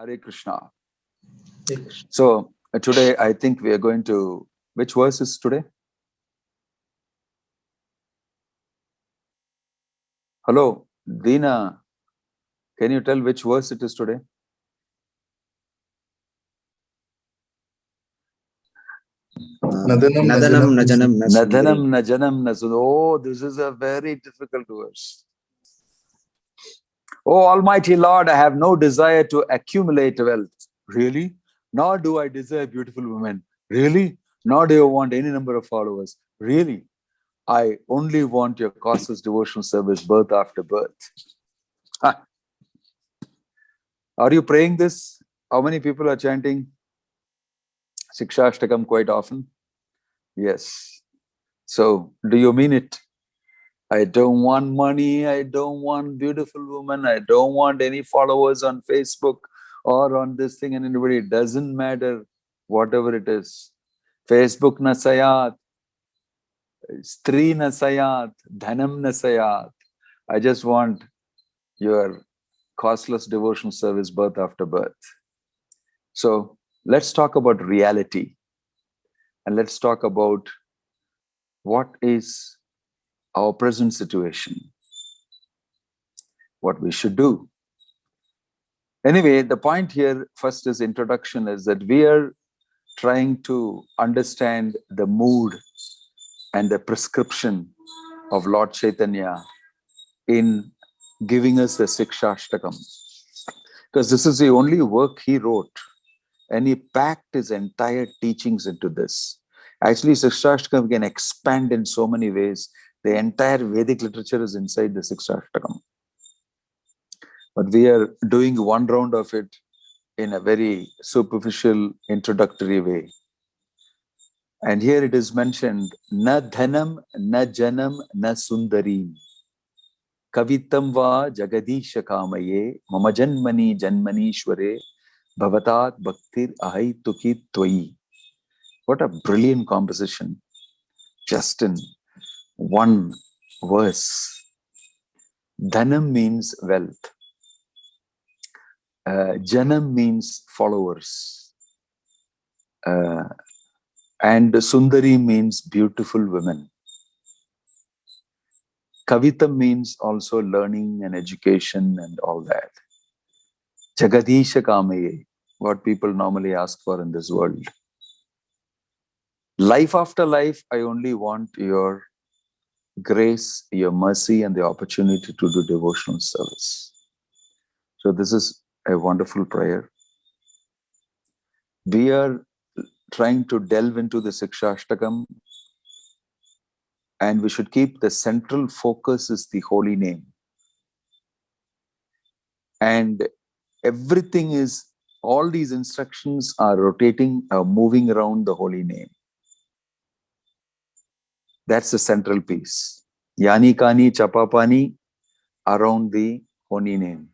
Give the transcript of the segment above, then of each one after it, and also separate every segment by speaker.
Speaker 1: Hare Krishna. So today I think we are going to, which verse is today? Hello, Dina. Can you tell which verse it is today?
Speaker 2: Nadhanam na janam na
Speaker 1: Nadhanam na janam na sundarīṁ. Oh, this is a very difficult verse. Oh, Almighty Lord, I have no desire to accumulate wealth. Really? Nor do I desire beautiful women. Really? Nor do I want any number of followers. Really? I only want your causeless devotional service, birth after birth. Ah. Are you praying this? How many people are chanting Sikshastakam quite often? Yes. So, do you mean it? I don't want money. I don't want beautiful women. I don't want any followers on Facebook or on this thing and anybody. It doesn't matter, whatever it is. Facebook na sayat, stri na sayat, dhanaṁ na sayat. I just want your costless devotional service, birth after birth. So let's talk about reality. And let's talk about what is our present situation, what we should do. Anyway, the point here first is introduction is that we are trying to understand the mood and the prescription of Lord Chaitanya in giving us the Sikshastakam. Because this is the only work he wrote. And he packed his entire teachings into this. Actually, Sikshastakam can expand in so many ways. The entire Vedic literature is inside the Sikshastakam. But we are doing one round of it in a very superficial, introductory way. And here it is mentioned, na dhanaṁ, na janam, na sundarīṁ. Kavitāṁ va jagad-īśa kāmaye, mama janmani janmanīśvare, bhavatād, bhaktir, ahaitukī, tvayi. What a brilliant composition. Just in one verse. Dhanaṁ means wealth. Janam means followers. And sundari means beautiful women. Kavitāṁ means also learning and education and all that. Jagad-īśa kāmaye, what people normally ask for in this world. Life after life, I only want your grace, your mercy, and the opportunity to do devotional service. So this is a wonderful prayer. We are trying to delve into the Sikshastakam, and we should keep the central focus is the holy name. And everything is, all these instructions are rotating, moving around the holy name. That's the central piece. Yani kani chapapani, around the holy name.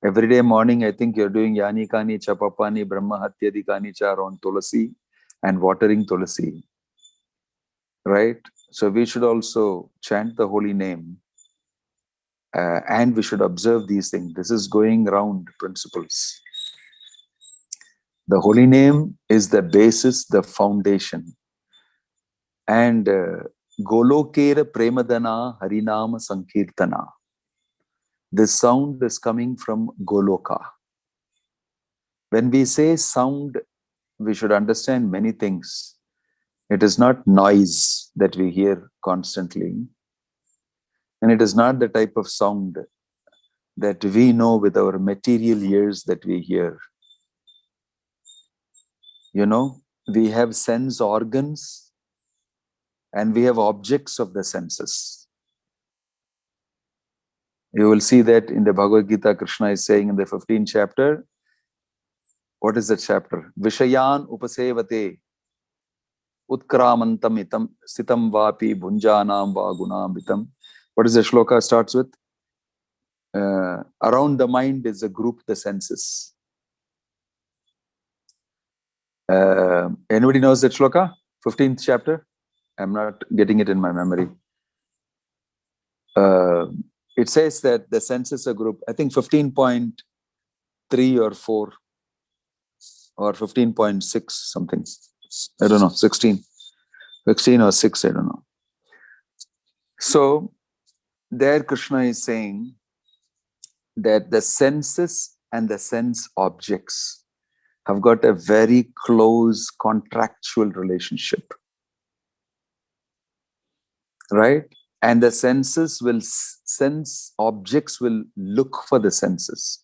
Speaker 1: Every day morning, I think you're doing Yani kani chapapani, brahma hatyadi kani cha around tulasi and watering tulasi. Right? So we should also chant the holy name and we should observe these things. This is going round principles. The holy name is the basis, the foundation. And Golokera Premadana Harinama Sankirtana. This sound is coming from Goloka. When we say sound, we should understand many things. It is not noise that we hear constantly. And it is not the type of sound that we know with our material ears that we hear. You know, we have sense organs and we have objects of the senses. You will see that in the Bhagavad Gita, Krishna is saying in the 15th chapter. What is that chapter? Vishayan upasevate utkramantam itam sitam vapi bhunjanam va gunamritam. What is the shloka starts with? Around the mind is a group, the senses. Anybody knows that shloka? 15th chapter? I'm not getting it in my memory. It says that the senses are group, I think 15.2 3 or 4 or 15.6 something. I don't know, 16 or 6, I don't know. So there Krishna is saying that the senses and the sense objects have got a very close contractual relationship, right? And the sense objects will look for the senses.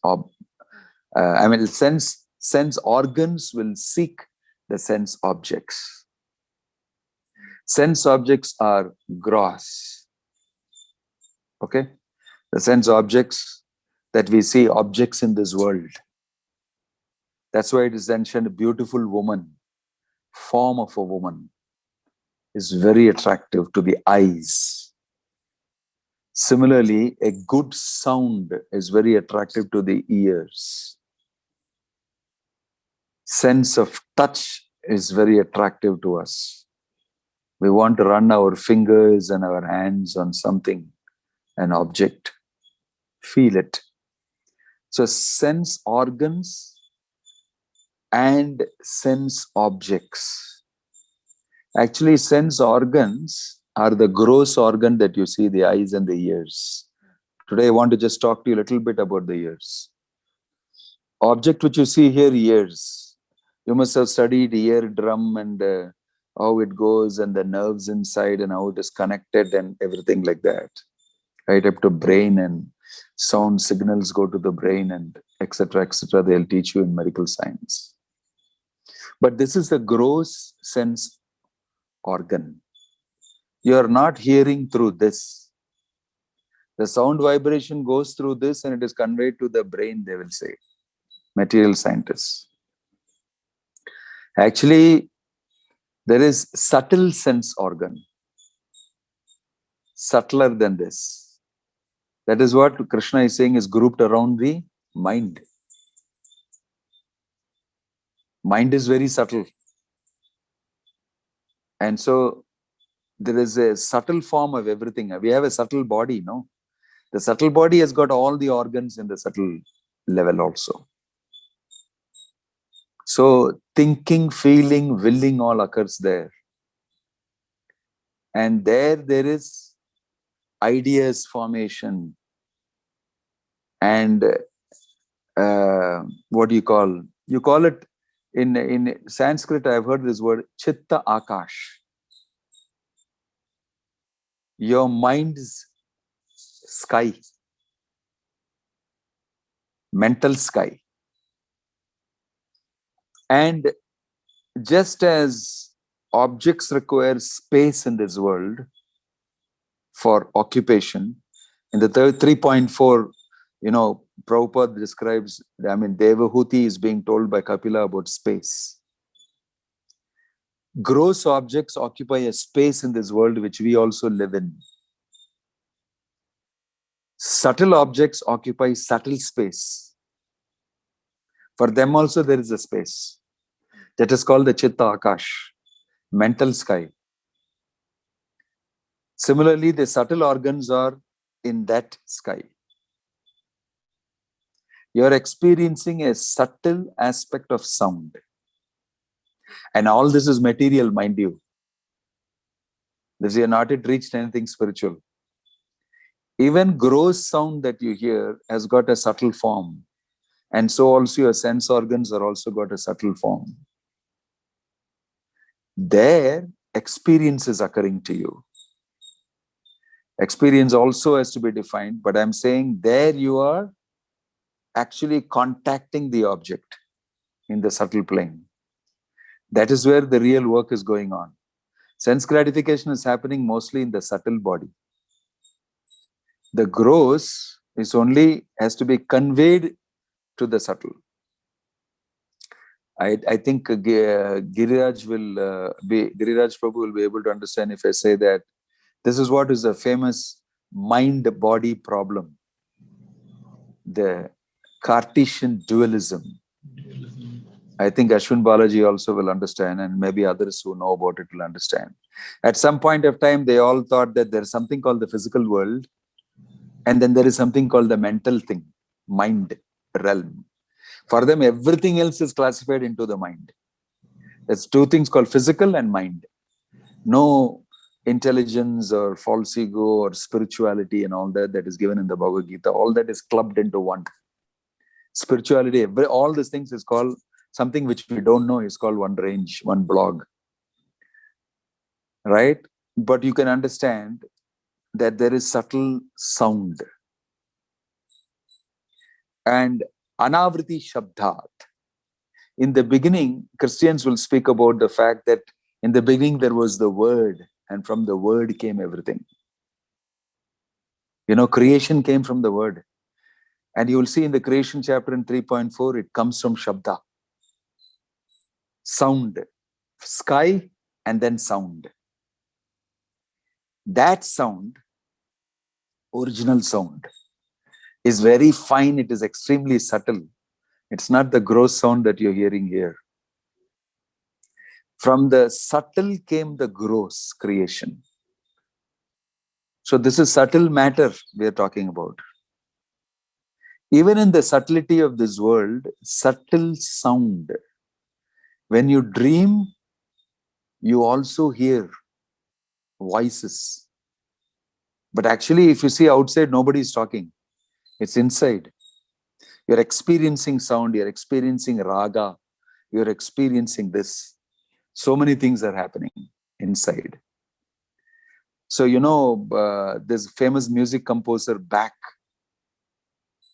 Speaker 1: Sense organs will seek the sense objects. Sense objects are gross. Okay? The sense objects that we see, objects in this world. That's why it is mentioned, a beautiful woman, form of a woman, is very attractive to the eyes. Similarly, a good sound is very attractive to the ears. Sense of touch is very attractive to us. We want to run our fingers and our hands on something, an object, feel it. So sense organs and sense objects. Actually, sense organs are the gross organ that you see, the eyes and the ears. Today, I want to just talk to you a little bit about the ears. Object which you see here, ears. You must have studied eardrum and how it goes and the nerves inside and how it is connected and everything like that. Right up to brain, and sound signals go to the brain and etc. etc. They'll teach you in medical science. But this is the gross sense organ. You are not hearing through this. The sound vibration goes through this and it is conveyed to the brain, they will say, material scientists. Actually, there is subtle sense organ, subtler than this. That is what Krishna is saying is grouped around the mind. Mind is very subtle. And so there is a subtle form of everything. We have a subtle body, no? The subtle body has got all the organs in the subtle level also. So thinking, feeling, willing all occurs there. And there is ideas formation and what do you call? You call it in Sanskrit, I've heard this word, chitta akash. Your mind's sky, mental sky. And just as objects require space in this world for occupation, in the 3.4, Prabhupada describes, Devahuti is being told by Kapila about space. Gross objects occupy a space in this world which we also live in. Subtle objects occupy subtle space. For them also there is a space. That is called the Chitta Akash, mental sky. Similarly, the subtle organs are in that sky. You are experiencing a subtle aspect of sound. And all this is material, mind you. This you have not yet reached anything spiritual. Even gross sound that you hear has got a subtle form. And so also your sense organs are also got a subtle form. There, experience is occurring to you. Experience also has to be defined, but I'm saying there you are actually contacting the object in the subtle plane. That is where the real work is going on. Sense gratification is happening mostly in the subtle body. The gross is only has to be conveyed to the subtle. I think Giriraj Prabhu will be able to understand if I say that this is what is a famous mind-body problem. The Cartesian dualism. I think Ashwin Balaji also will understand, and maybe others who know about it will understand. At some point of time, they all thought that there's something called the physical world, and then there is something called the mental thing, mind realm. For them, everything else is classified into the mind. There's two things called physical and mind. No intelligence or false ego or spirituality and all that is given in the Bhagavad Gita. All that is clubbed into one. Spirituality, all these things is called something which we don't know, is called one range, one blog. Right? But you can understand that there is subtle sound. And anavriti shabdat. In the beginning, Christians will speak about the fact that in the beginning there was the word, and from the word came everything. Creation came from the word. And you will see in the creation chapter in 3.4, it comes from Shabda. Sound. Sky and then sound. That sound, original sound, is very fine. It is extremely subtle. It's not the gross sound that you're hearing here. From the subtle came the gross creation. So this is subtle matter we are talking about. Even in the subtlety of this world, subtle sound. When you dream, you also hear voices. But actually, if you see outside, nobody is talking. It's inside. You're experiencing sound, you're experiencing raga, you're experiencing this. So many things are happening inside. So, this famous music composer, Bach,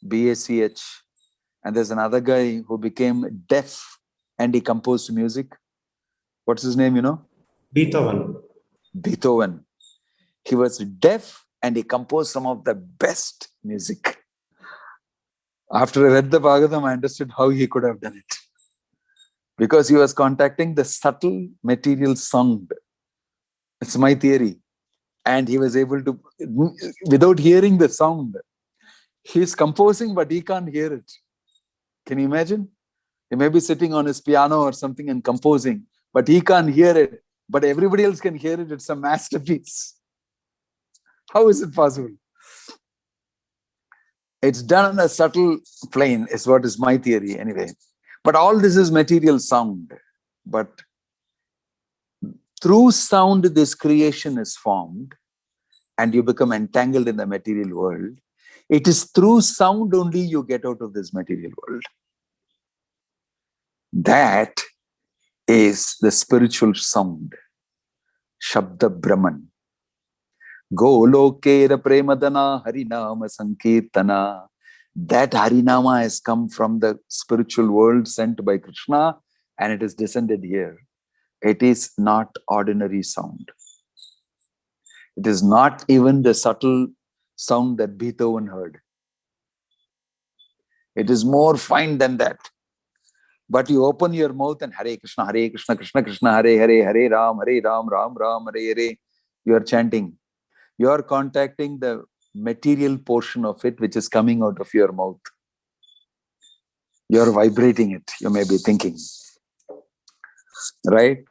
Speaker 1: B-A-C-H, and there's another guy who became deaf and he composed music. What's his name, Beethoven. He was deaf and he composed some of the best music. After I read the Bhagavatam, I understood how he could have done it. Because he was contacting the subtle material sound. It's my theory. And he was able to, without hearing the sound, he's composing, but he can't hear it. Can you imagine? He may be sitting on his piano or something and composing, but he can't hear it. But everybody else can hear it. It's a masterpiece. How is it possible? It's done on a subtle plane, is what is my theory anyway. But all this is material sound. But through sound, this creation is formed and you become entangled in the material world. It is through sound only you get out of this material world. That is the spiritual sound. Shabda Brahman. Golokera premadana harinama sankirtana. That harinama has come from the spiritual world sent by Krishna and it is descended here. It is not ordinary sound. It is not even the subtle sound that Beethoven heard. It is more fine than that. But you open your mouth and Hare Krishna, Krishna Krishna, Hare Hare, Hare Ram, Ram Ram, Hare Hare. You are chanting. You are contacting the material portion of it which is coming out of your mouth. You are vibrating it, you may be thinking. Right?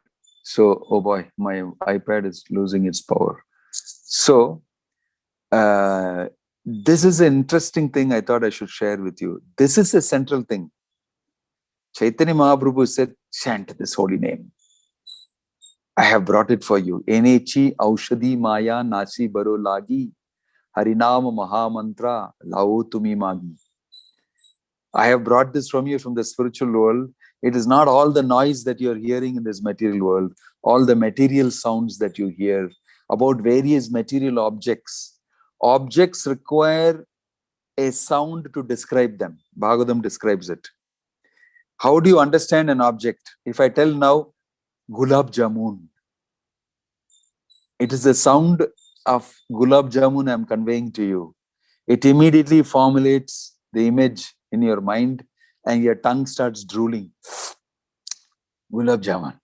Speaker 1: So, oh boy, my iPad is losing its power. So, this is an interesting thing I thought I should share with you. This is a central thing. Chaitanya Mahaprabhu said, chant this holy name. I have brought it for you. Enechi aushadhi maya nasi baro lagi harinama mahamantra lao tumi magi. I have brought this from you from the spiritual world. It is not all the noise that you are hearing in this material world, all the material sounds that you hear about various material objects. Objects require a sound to describe them. Bhagavatam describes it. How do you understand an object? If I tell now, Gulab Jamun, it is the sound of Gulab Jamun I am conveying to you. It immediately formulates the image in your mind and your tongue starts drooling. Gulab Jamun,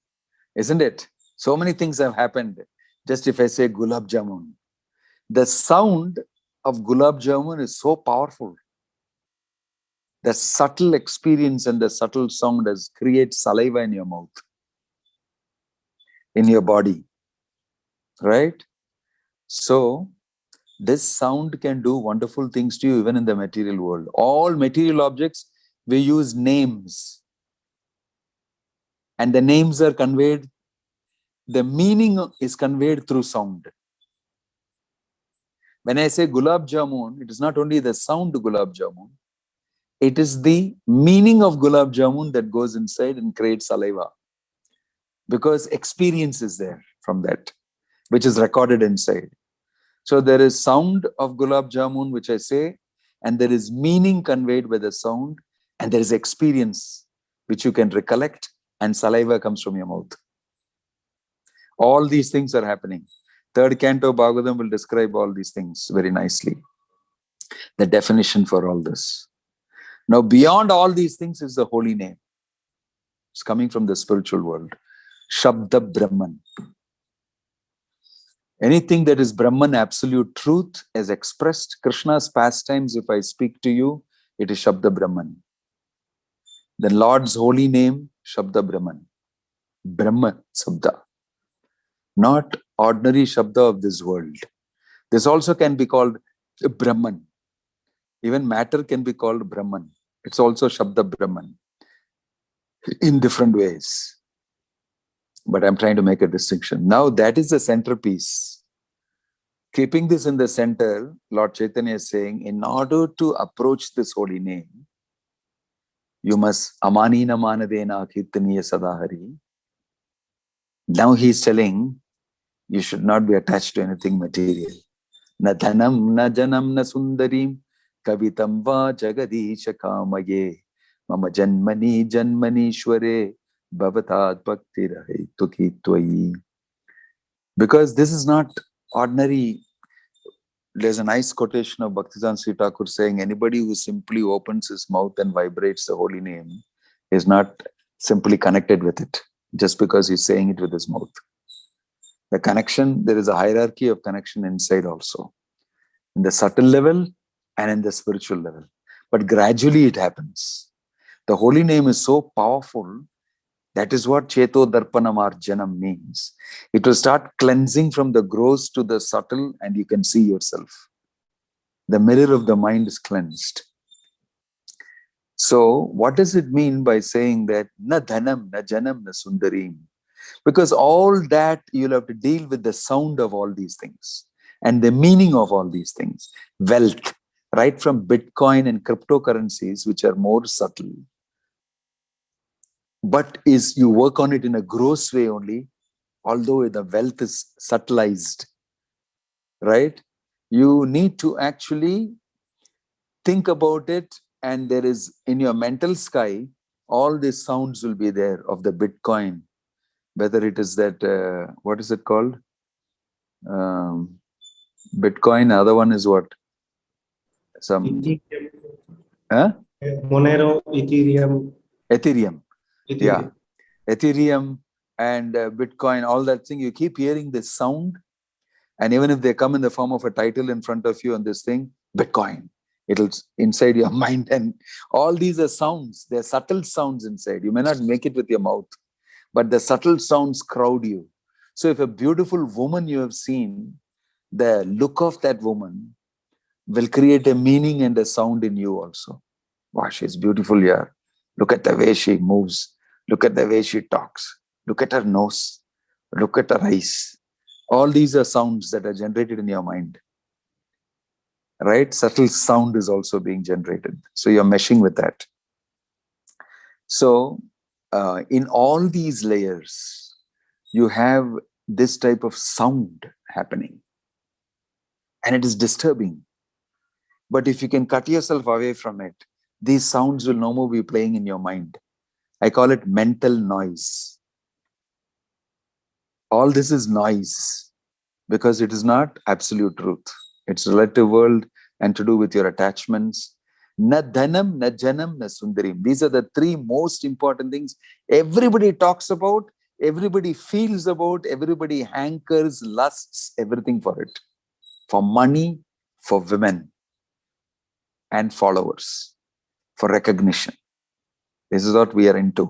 Speaker 1: isn't it? So many things have happened just if I say Gulab Jamun. The sound of Gulab Jamun is so powerful. The subtle experience and the subtle sound creates saliva in your mouth, in your body, right? So, this sound can do wonderful things to you even in the material world. All material objects we use names. And the names are conveyed, the meaning is conveyed through sound. When I say gulab jamun, it is not only the sound gulab jamun, it is the meaning of gulab jamun that goes inside and creates saliva. Because experience is there from that, which is recorded inside. So there is sound of gulab jamun, which I say, and there is meaning conveyed by the sound, and there is experience, which you can recollect, and saliva comes from your mouth. All these things are happening. Third canto Bhagavatam will describe all these things very nicely. The definition for all this. Now, beyond all these things is the holy name. It's coming from the spiritual world. Shabda Brahman. Anything that is Brahman, absolute truth, as expressed, Krishna's pastimes, if I speak to you, it is Shabda Brahman. The Lord's holy name, Shabda Brahman. Brahma Shabda. Not ordinary Shabda of this world. This also can be called Brahman. Even matter can be called Brahman. It's also Shabda Brahman in different ways. But I'm trying to make a distinction. Now that is the centerpiece. Keeping this in the center, Lord Chaitanya is saying, in order to approach this holy name, you must amanina manadena kirtaniya sadahari. Now he is telling, you should not be attached to anything material. Na dhanaṁ, na janaṁ, na sundarīṁ, kavitāṁ va jagad-īśa kāmaye, janmani, janmanīśvare, bhavatād, bhaktir, ahaitukī, tvayi. Because this is not ordinary. There's a nice quotation of Bhaktivedanta Sri Thakur saying, anybody who simply opens his mouth and vibrates the holy name is not simply connected with it, just because he's saying it with his mouth. The connection, there is a hierarchy of connection inside also, in the subtle level and in the spiritual level. But gradually it happens. The holy name is so powerful. That is what Cheto Darpanam Arjanam means. It will start cleansing from the gross to the subtle, and you can see yourself. The mirror of the mind is cleansed. So what does it mean by saying that na dhanaṁ, na janam, na sundarīṁ? Because all that you'll have to deal with the sound of all these things and the meaning of all these things. Wealth, right from Bitcoin and cryptocurrencies, which are more subtle. But you work on it in a gross way only, although the wealth is subtilized, right? You need to actually think about it, and there is, in your mental sky, all these sounds will be there of the Bitcoin, whether it is that, what is it called? Bitcoin, other one is what? Some...
Speaker 2: Ethereum.
Speaker 1: Huh?
Speaker 2: Monero, Ethereum.
Speaker 1: Ethereum. Yeah. Ethereum and Bitcoin, all that thing, you keep hearing this sound, and even if they come in the form of a title in front of you on this thing, Bitcoin, it'll inside your mind, and all these are sounds. They're subtle sounds inside. You may not make it with your mouth, but the subtle sounds crowd you. So if a beautiful woman you have seen, the look of that woman will create a meaning and a sound in you also. Wow, she's beautiful here. Look at the way she moves. Look at the way she talks. Look at her nose. Look at her eyes. All these are sounds that are generated in your mind. Right? Subtle sound is also being generated. So you're meshing with that. So in all these layers, you have this type of sound happening. And it is disturbing. But if you can cut yourself away from it, these sounds will no more be playing in your mind. I call it mental noise. All this is noise because it is not absolute truth. It's relative world and to do with your attachments. Na dhanaṁ, na janam, na sundarīṁ. These are the three most important things everybody talks about, everybody feels about, everybody hankers, lusts, everything for it. For money, for women, and followers, for recognition. This is what we are into.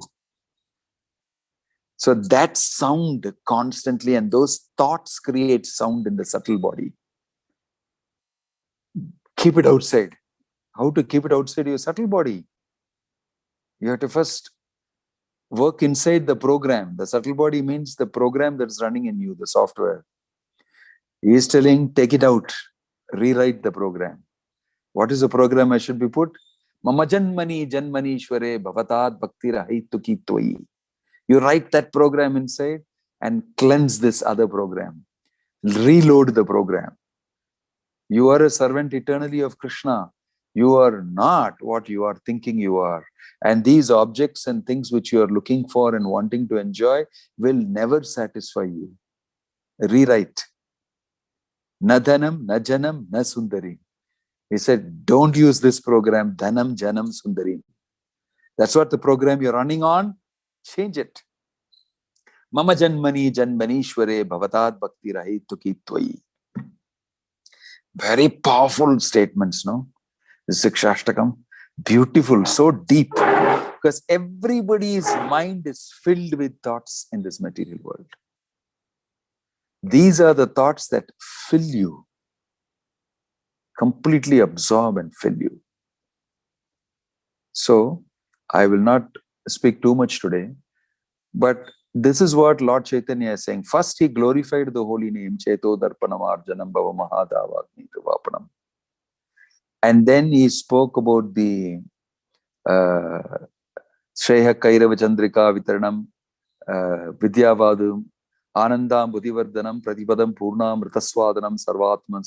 Speaker 1: So that sound constantly, and those thoughts create sound in the subtle body. Keep it outside. How to keep it outside your subtle body? You have to first work inside the program. The subtle body means the program that's running in you, the software. He is telling, take it out, rewrite the program. What is the program I should be put? Mama janmani, janmanīśvare, bhavatād, bhaktir, ahaitukī, tvayi. You write that program inside and cleanse this other program. Reload the program. You are a servant eternally of Krishna. You are not what you are thinking you are. And these objects and things which you are looking for and wanting to enjoy will never satisfy you. Rewrite. Na dhanaṁ, na janam, na sundarīṁ. He said, don't use this program, dhanaṁ, janam, sundarīṁ. That's what the program you're running on. Change it. Mama janmani, janmanīśvare, bhavatād, bhaktir, ahaitukī, tvayi. Very powerful statements, no? The Sikshastakam. Beautiful, so deep. Because everybody's mind is filled with thoughts in this material world. These are the thoughts that fill you, completely absorb and fill you. So, I will not speak too much today, but this is what Lord Chaitanya is saying. First, he glorified the holy name, Cheto Darpanam Arjanam Bhava Mahadavagni Trivapanam. And then he spoke about the Shreya Kairava Chandrika Vitaranam, Vidyavadum, Anandam Buddhivardhanam, Pratipadam Purnam, Ritaswadanam, Sarvatman,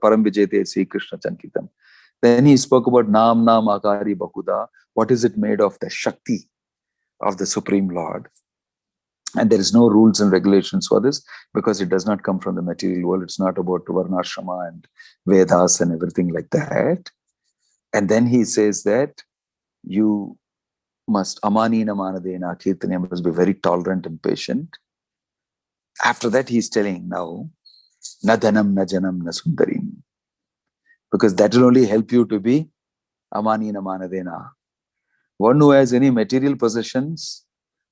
Speaker 1: Param Vijete, Sri Krishna Chankitam. Then he spoke about Nam Nam Akari Bahuda. What is it made of? The Shakti of the Supreme Lord. And there is no rules and regulations for this because it does not come from the material world. It's not about Varnashrama and Vedas and everything like that. And then he says that you must amanina manadena kirtanya, must be very tolerant and patient. After that, he's telling now, na dhanaṁ, na janaṁ, na sundarīṁ. Because that will only help you to be amanina manadena. One who has any material possessions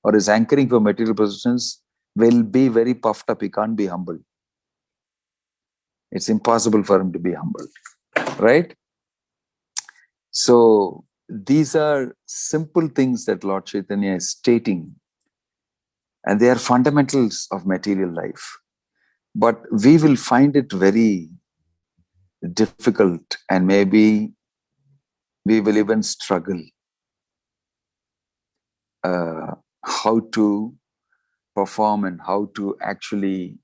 Speaker 1: or is anchoring for material possessions will be very puffed up. He can't be humble. It's impossible for him to be humble, right? So these are simple things that Lord Chaitanya is stating, and they are fundamentals of material life. But we will find it very difficult, and maybe we will even struggle how to perform and how to actually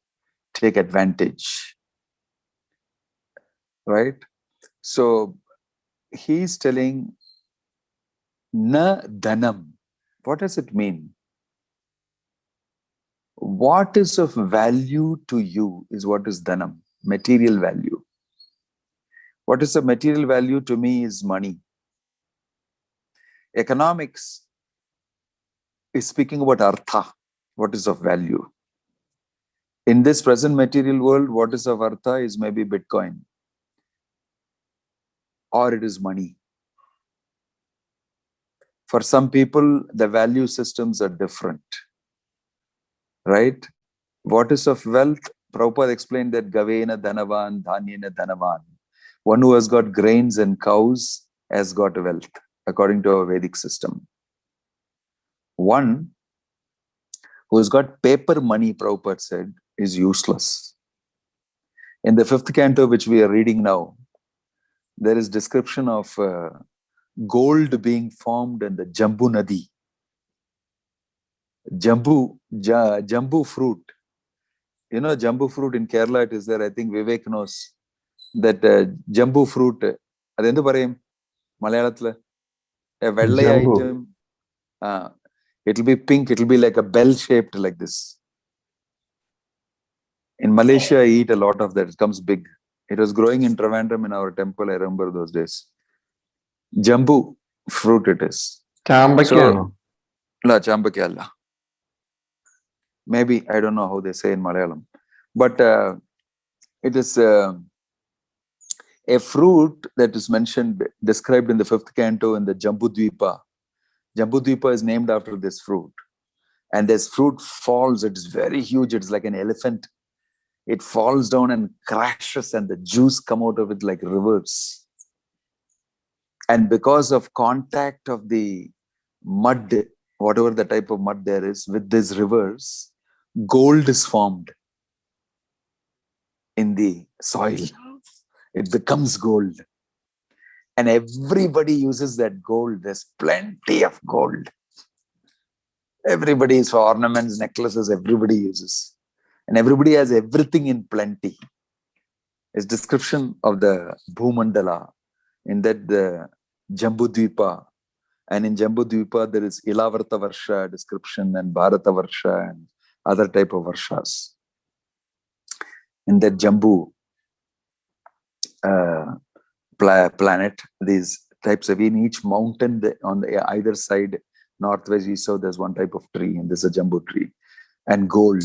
Speaker 1: take advantage, right? So he's telling na dhanaṁ. What does it mean? What is of value to you is what is dhanaṁ, material value. What is the material value to me is money. Economics is speaking about artha, what is of value. In this present material world, what is of artha is maybe Bitcoin, or it is money. For some people, the value systems are different, right? What is of wealth? Prabhupada explained that Gavena Dhanavan, Dhanyena Dhanavan. One who has got grains and cows has got wealth, according to our Vedic system. One who has got paper money, Prabhupada said, is useless. In the 5th canto, which we are reading now, there is description of gold being formed in the Jambu Nadi. Jambu fruit. You know, Jambu fruit in Kerala, it is there. I think Vivek knows that Jambu fruit. Adendu parayum Malayalatla. A vellai item. It will be pink. It will be like a bell shaped like this. In Malaysia, I eat a lot of that. It comes big. It was growing in Trivandrum in our temple. I remember those days. Jambu fruit it is.
Speaker 2: Chambakya.
Speaker 1: Chambakya. Maybe, I don't know how they say in Malayalam. But it is a fruit that is mentioned, described in the 5th canto in the Jambudvipa. Jambudvipa is named after this fruit. And this fruit falls, it's very huge, it's like an elephant. It falls down and crashes and the juice come out of it like rivers. And because of contact of the mud, whatever the type of mud there is, with these rivers, gold is formed in the soil. It becomes gold. And everybody uses that gold. There's plenty of gold. Everybody is for ornaments, necklaces, everybody uses. And everybody has everything in plenty. It's description of the Bhumandala. In that the Jambudvipa. And in Jambudvipa there is Ilavarta Varsha description and Bharata Varsha and other type of Varshas. In that Jambu planet, these types of, in each mountain on the either side, northwest, east, south, there's one type of tree, and there's a Jambu tree, and gold.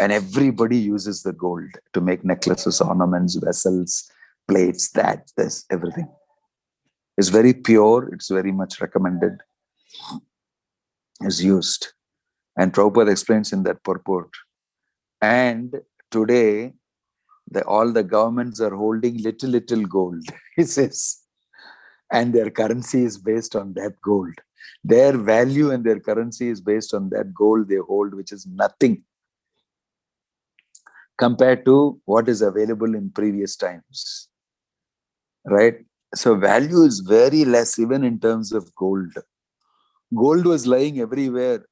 Speaker 1: And everybody uses the gold to make necklaces, ornaments, vessels, plates, this, everything. It's very pure, it's very much recommended, is used. And Prabhupada explains in that purport. And today, all the governments are holding little gold, he says. And their currency is based on that gold. Their value and their currency is based on that gold they hold, which is nothing compared to what is available in previous times. Right? So value is very less even in terms of gold. Gold was lying everywhere.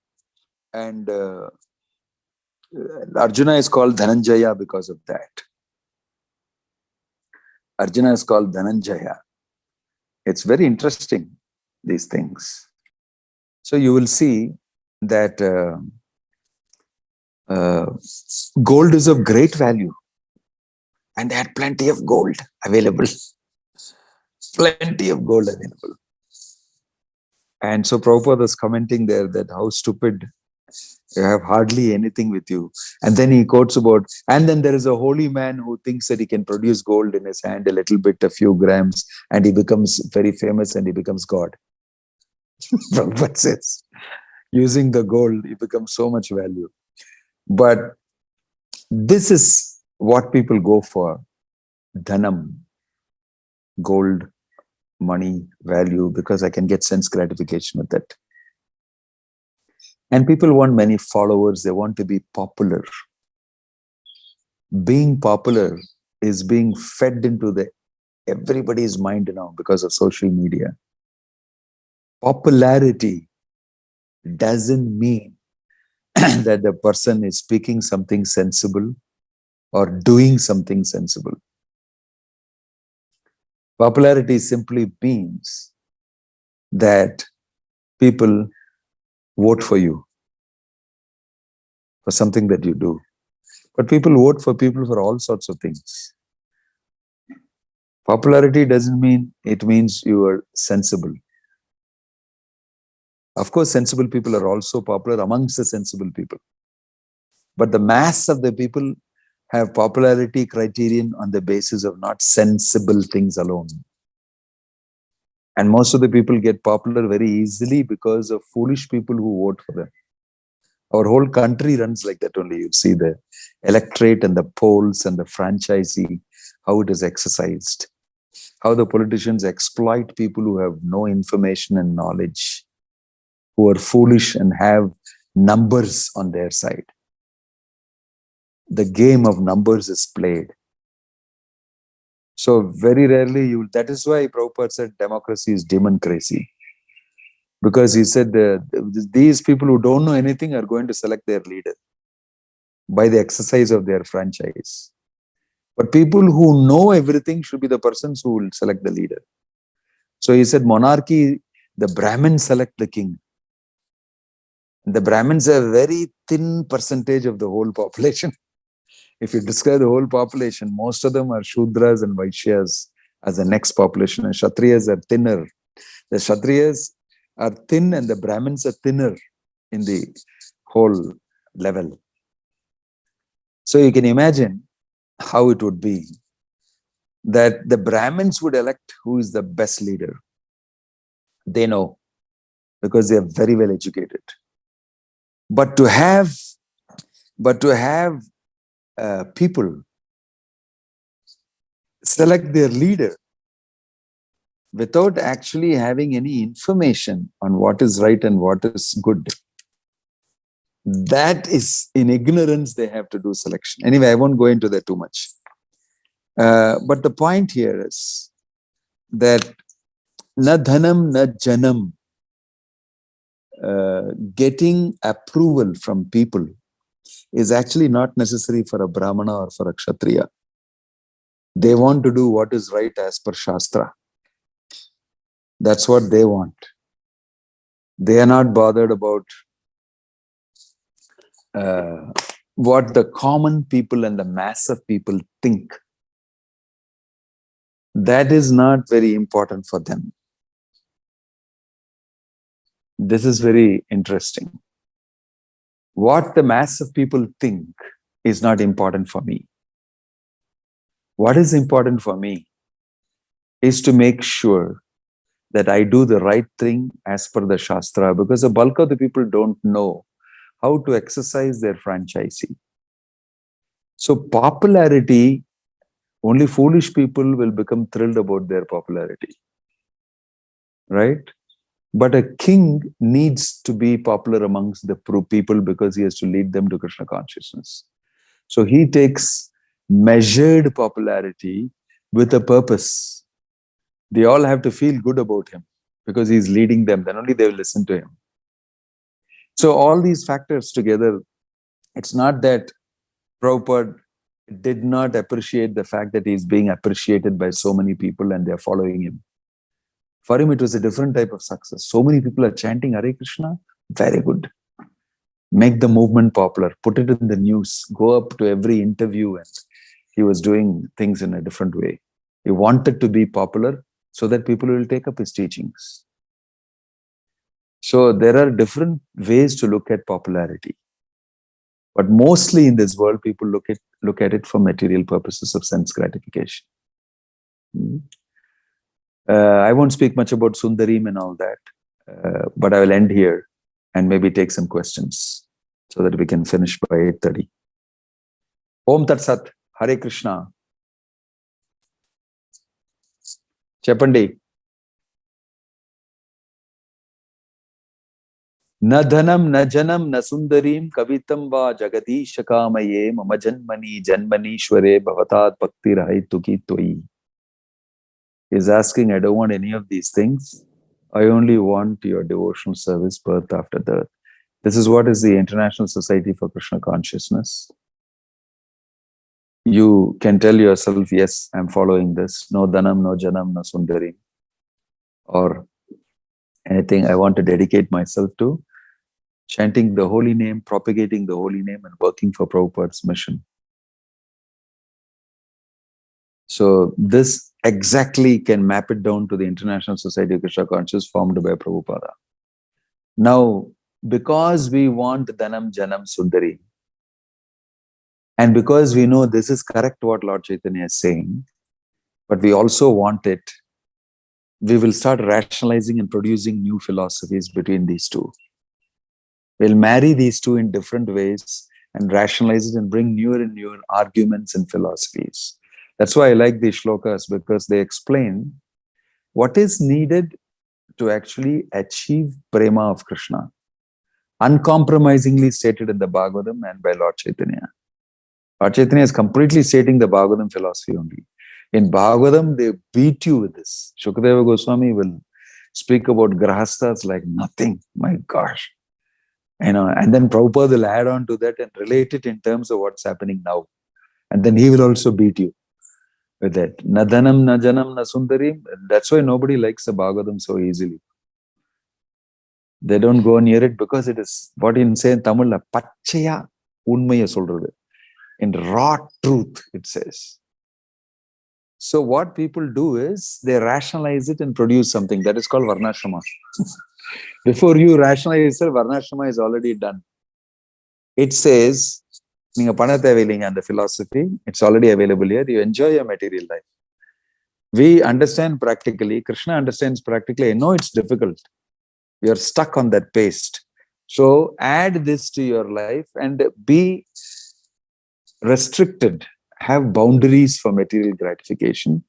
Speaker 1: And Arjuna is called Dhananjaya because of that. Arjuna is called Dhananjaya. It's very interesting, these things. So you will see that gold is of great value. And they had plenty of gold available. Plenty of gold available. And so Prabhupada is commenting there that how stupid, you have hardly anything with you. And then he quotes about, and then there is a holy man who thinks that he can produce gold in his hand, a little bit, a few grams, and he becomes very famous and he becomes God. Prabhupada says, using the gold, he becomes so much value. But this is what people go for. Dhanaṁ, gold, money, value, because I can get sense gratification with that. And people want many followers. They want to be popular. Being popular is being fed into everybody's mind now because of social media. Popularity doesn't mean that the person is speaking something sensible or doing something sensible. Popularity simply means that people vote for you for something that you do. But people vote for people for all sorts of things. Popularity doesn't mean, it means you are sensible. Of course, sensible people are also popular amongst the sensible people. But the mass of the people have popularity criterion on the basis of not sensible things alone. And most of the people get popular very easily because of foolish people who vote for them. Our whole country runs like that only. You see the electorate and the polls and the franchisee, how it is exercised. How the politicians exploit people who have no information and knowledge, who are foolish and have numbers on their side. The game of numbers is played. So very rarely that is why Prabhupada said democracy is democracy. Because he said these people who don't know anything are going to select their leader by the exercise of their franchise. But people who know everything should be the persons who will select the leader. So he said monarchy, the Brahmins select the king. The Brahmins are a very thin percentage of the whole population. If you describe the whole population, most of them are Shudras and Vaishyas as the next population, and Kshatriyas are thinner. The Kshatriyas are thin and the Brahmins are thinner in the whole level. So you can imagine how it would be that the Brahmins would elect who is the best leader. They know because they are very well educated. But to have people select their leader, without actually having any information on what is right and what is good. That is, in ignorance, they have to do selection. Anyway, I won't go into that too much. But the point here is that na dhanaṁ, na janam, getting approval from people is actually not necessary for a Brahmana or for a Kshatriya. They want to do what is right as per Shastra. That's what they want. They are not bothered about what the common people and the mass of people think. That is not very important for them. This is very interesting. What the mass of people think is not important for me. What is important for me is to make sure that I do the right thing as per the Shastra, because the bulk of the people don't know how to exercise their franchisee. So popularity, only foolish people will become thrilled about their popularity, right? But a king needs to be popular amongst the people because he has to lead them to Krishna consciousness. So he takes measured popularity with a purpose. They all have to feel good about him because he's leading them. Then only they will listen to him. So all these factors together, it's not that Prabhupada did not appreciate the fact that he's being appreciated by so many people and they're following him. For him, it was a different type of success. So many people are chanting Hare Krishna. Very good. Make the movement popular. Put it in the news. Go up to every interview. And he was doing things in a different way. He wanted to be popular so that people will take up his teachings. So there are different ways to look at popularity. But mostly in this world, people look at it for material purposes of sense gratification. I won't speak much about sundarīṁ and all that, but I will end here and maybe take some questions so that we can finish by 8:30. Om Tat Sat, Hare Krishna. Cheppandi. Na dhanaṁ, na janam, na sundarīṁ, kavitāṁ va jagad-īśa kāmaye, mama janmani, janmanīśvare, bhavatād, bhaktir, ahaitukī, tvayi. He's asking, I don't want any of these things. I only want your devotional service, birth after death. This is what is the International Society for Krishna Consciousness. You can tell yourself, yes, I'm following this. No dhanaṁ, no janam, no sundarīṁ. Or anything. I want to dedicate myself to chanting the holy name, propagating the holy name, and working for Prabhupada's mission. So this exactly can map it down to the International Society of Krishna Consciousness formed by Prabhupada. Now, because we want dhanaṁ, janam, sundarīṁ, and because we know this is correct what Lord Chaitanya is saying, but we also want it, we will start rationalizing and producing new philosophies between these two. We'll marry these two in different ways and rationalize it and bring newer and newer arguments and philosophies. That's why I like these Slokas, because they explain what is needed to actually achieve prema of Krishna, uncompromisingly stated in the Bhagavatam and by Lord Chaitanya. Lord Chaitanya is completely stating the Bhagavatam philosophy only. In Bhagavatam, they beat you with this. Shukadeva Goswami will speak about grahasthas like nothing. My gosh. And then Prabhupada will add on to that and relate it in terms of what's happening now. And then he will also beat you with that. Na dhanaṁ, na janam, na sundarīṁ. That's why nobody likes the Bhagavatam so easily. They don't go near it because it is what you say in Tamil, pachaya unmaya solradu. In raw truth, it says. So what people do is they rationalize it and produce something that is called varnashrama. Before you rationalize it, varnashrama is already done. It says, and the philosophy, it's already available here. You enjoy your material life. We understand practically. Krishna understands practically. I know it's difficult. We are stuck on that paste. So add this to your life and be restricted. Have boundaries for material gratification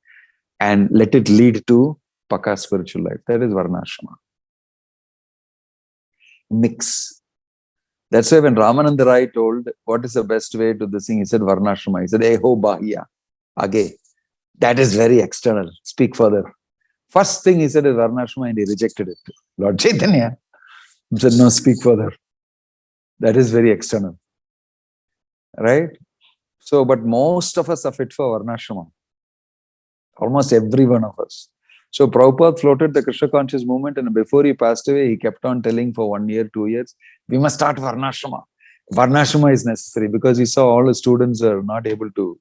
Speaker 1: and let it lead to Paka spiritual life. That is Varnashrama. Mix. That's why when Ramananda Rai told what is the best way to this thing, he said Varnashrama. He said, Eho Bahya. Age. That is very external. Speak further. First thing he said is Varnashrama, and he rejected it. Lord Chaitanya said, no, speak further. That is very external. Right? So, but most of us are fit for Varnashrama. Almost every one of us. So Prabhupada floated the Krishna conscious movement, and before he passed away, he kept on telling for 1 year, 2 years, we must start Varnashrama. Varnashrama is necessary because he saw all the students are not able to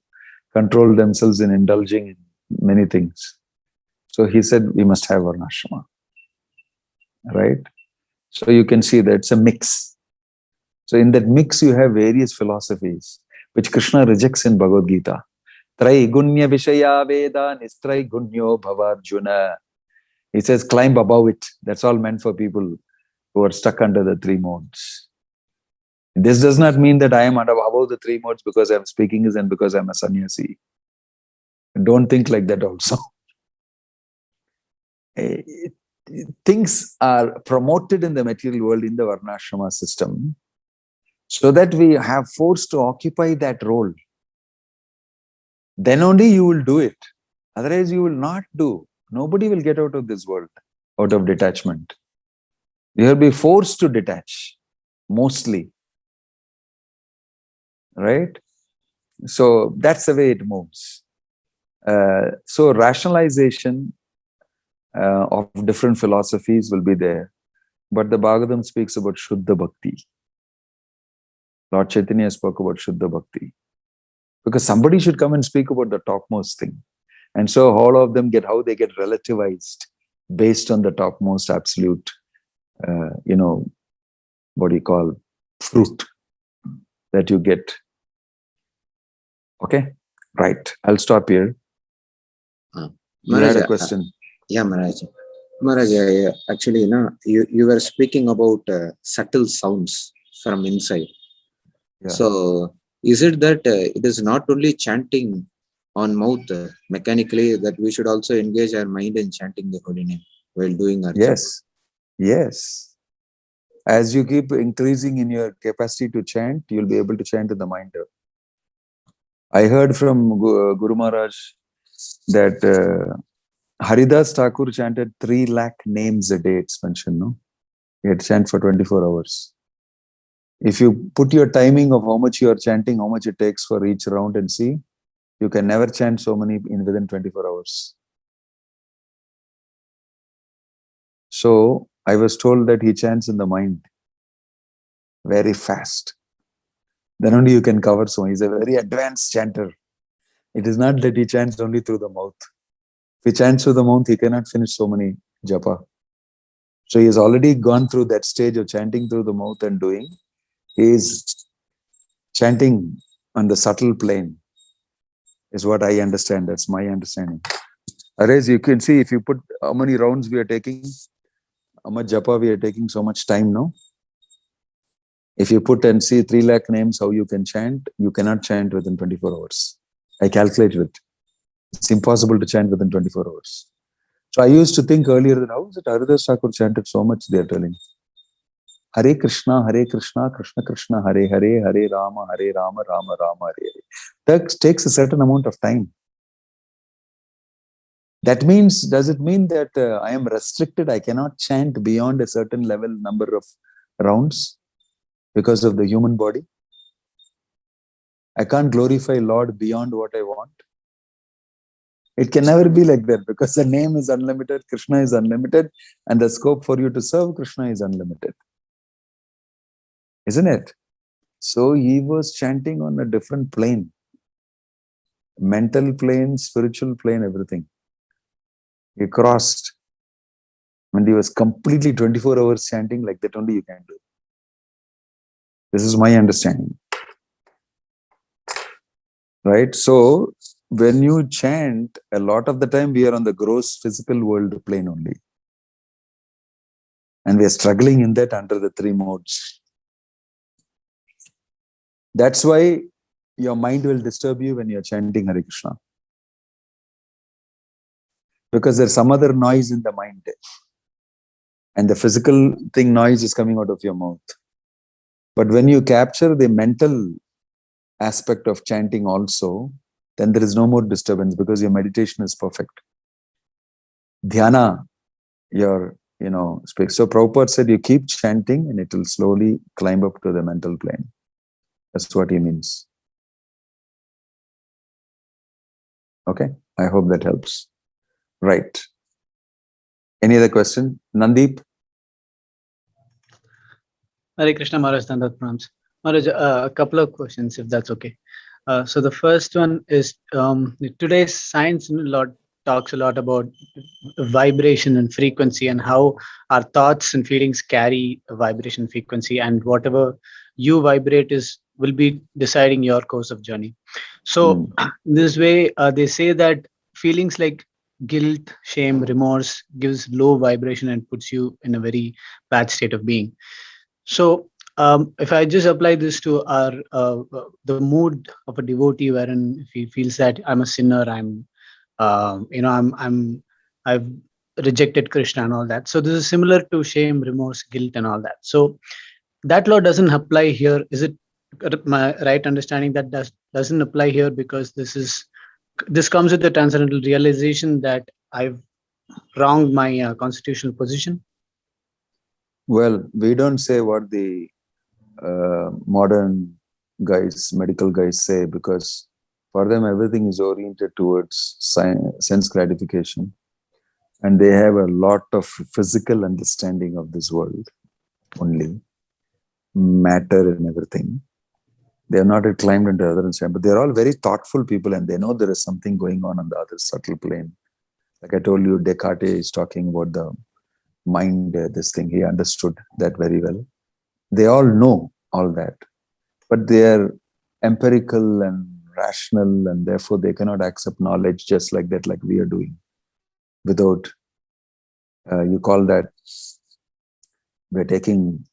Speaker 1: control themselves in indulging in many things. So he said, we must have Varnashrama. Right? So you can see that it's a mix. So in that mix, you have various philosophies, which Krishna rejects in Bhagavad Gita. Tvayi gunya vishaya veda nistrai gunyo bhavarjuna. He says, climb above it. That's all meant for people who are stuck under the three modes. This does not mean that I am above the three modes because I am speaking and because I am a sannyasi. Don't think like that also. Things are promoted in the material world in the Varnashrama system so that we have force to occupy that role. Then only you will do it. Otherwise, you will not do. Nobody will get out of this world, out of detachment. You will be forced to detach, mostly. Right? So that's the way it moves. So rationalization of different philosophies will be there. But the Bhagavatam speaks about Shuddha Bhakti. Lord Chaitanya spoke about Shuddha Bhakti. Because somebody should come and speak about the topmost thing. And so all of them get how they get relativized based on the topmost absolute, what do you call, fruit that you get. Okay? Right. I'll stop here. You had a question.
Speaker 3: Maharaj. Maharaj, actually, you were speaking about subtle sounds from inside.
Speaker 1: Yeah.
Speaker 3: So, is it that it is not only chanting on mouth mechanically, that we should also engage our mind in chanting the holy name while doing our
Speaker 1: Yes.
Speaker 3: job?
Speaker 1: Yes. As you keep increasing in your capacity to chant, you'll be able to chant in the mind. I heard from Guru Maharaj that Haridas Thakur chanted 3 lakh names a day, it's mentioned, no? He had chant for 24 hours. If you put your timing of how much you are chanting, how much it takes for each round and see, you can never chant so many within 24 hours. So I was told that he chants in the mind very fast. Then only you can cover so. He's a very advanced chanter. It is not that he chants only through the mouth. If he chants through the mouth, he cannot finish so many japa. So he has already gone through that stage of chanting through the mouth and doing. He is chanting on the subtle plane, is what I understand. That's my understanding. Otherwise, you can see if you put how many rounds we are taking, how much japa we are taking, so much time, no? If you put and see 3 lakh names, how you can chant, you cannot chant within 24 hours. I calculated it. It's impossible to chant within 24 hours. So I used to think earlier that how is it Haridas Thakur chanted so much, they are telling. Hare Krishna, Krishna Krishna, Hare Hare, Hare Rama, Rama Rama, Hare Hare. That takes a certain amount of time. That means, does it mean that I am restricted? I cannot chant beyond a certain level number of rounds because of the human body? I can't glorify Lord beyond what I want. It can never be like that because the name is unlimited, Krishna is unlimited, and the scope for you to serve Krishna is unlimited. Isn't it? So he was chanting on a different plane. Mental plane, spiritual plane, everything. He crossed. When he was completely 24 hours chanting, like that only you can do. This is my understanding. Right? So, when you chant, a lot of the time we are on the gross physical world plane only. And we are struggling in that under the 3 modes. That's why your mind will disturb you when you're chanting Hare Krishna. because there's some other noise in the mind. And the physical thing noise is coming out of your mouth. But when you capture the mental aspect of chanting also, then there is no more disturbance because your meditation is perfect. Dhyana, your, speak. So Prabhupada said you keep chanting and it will slowly climb up to the mental plane. That's what he means. Okay, I hope that helps. Right. Any other question? Nandeep?
Speaker 4: Hare Krishna Maharaj, Dandat Pranams. Maharaj, a couple of questions, if that's okay. So the first one is, today's science talks a lot about vibration and frequency and how our thoughts and feelings carry a vibration frequency, and whatever you vibrate will be deciding your course of journey. So this way, they say that feelings like guilt, shame, remorse gives low vibration and puts you in a very bad state of being. So if I just apply this to our the mood of a devotee, wherein if he feels that I'm a sinner, I've rejected Krishna and all that. So this is similar to shame, remorse, guilt, and all that. So that law doesn't apply here. Is it my right understanding that doesn't apply here because this comes with the transcendental realization that I've wronged my constitutional position?
Speaker 1: Well, we don't say what the modern guys, medical guys say, because for them everything is oriented towards sense gratification, and they have a lot of physical understanding of this world only, matter and everything. They have not climbed into other understanding, but they're all very thoughtful people, and they know there is something going on the other subtle plane. Like I told you, Descartes is talking about the mind, this thing, he understood that very well. They all know all that, but they are empirical and rational, and therefore they cannot accept knowledge just like that, like we are doing, without, you call that, we're taking,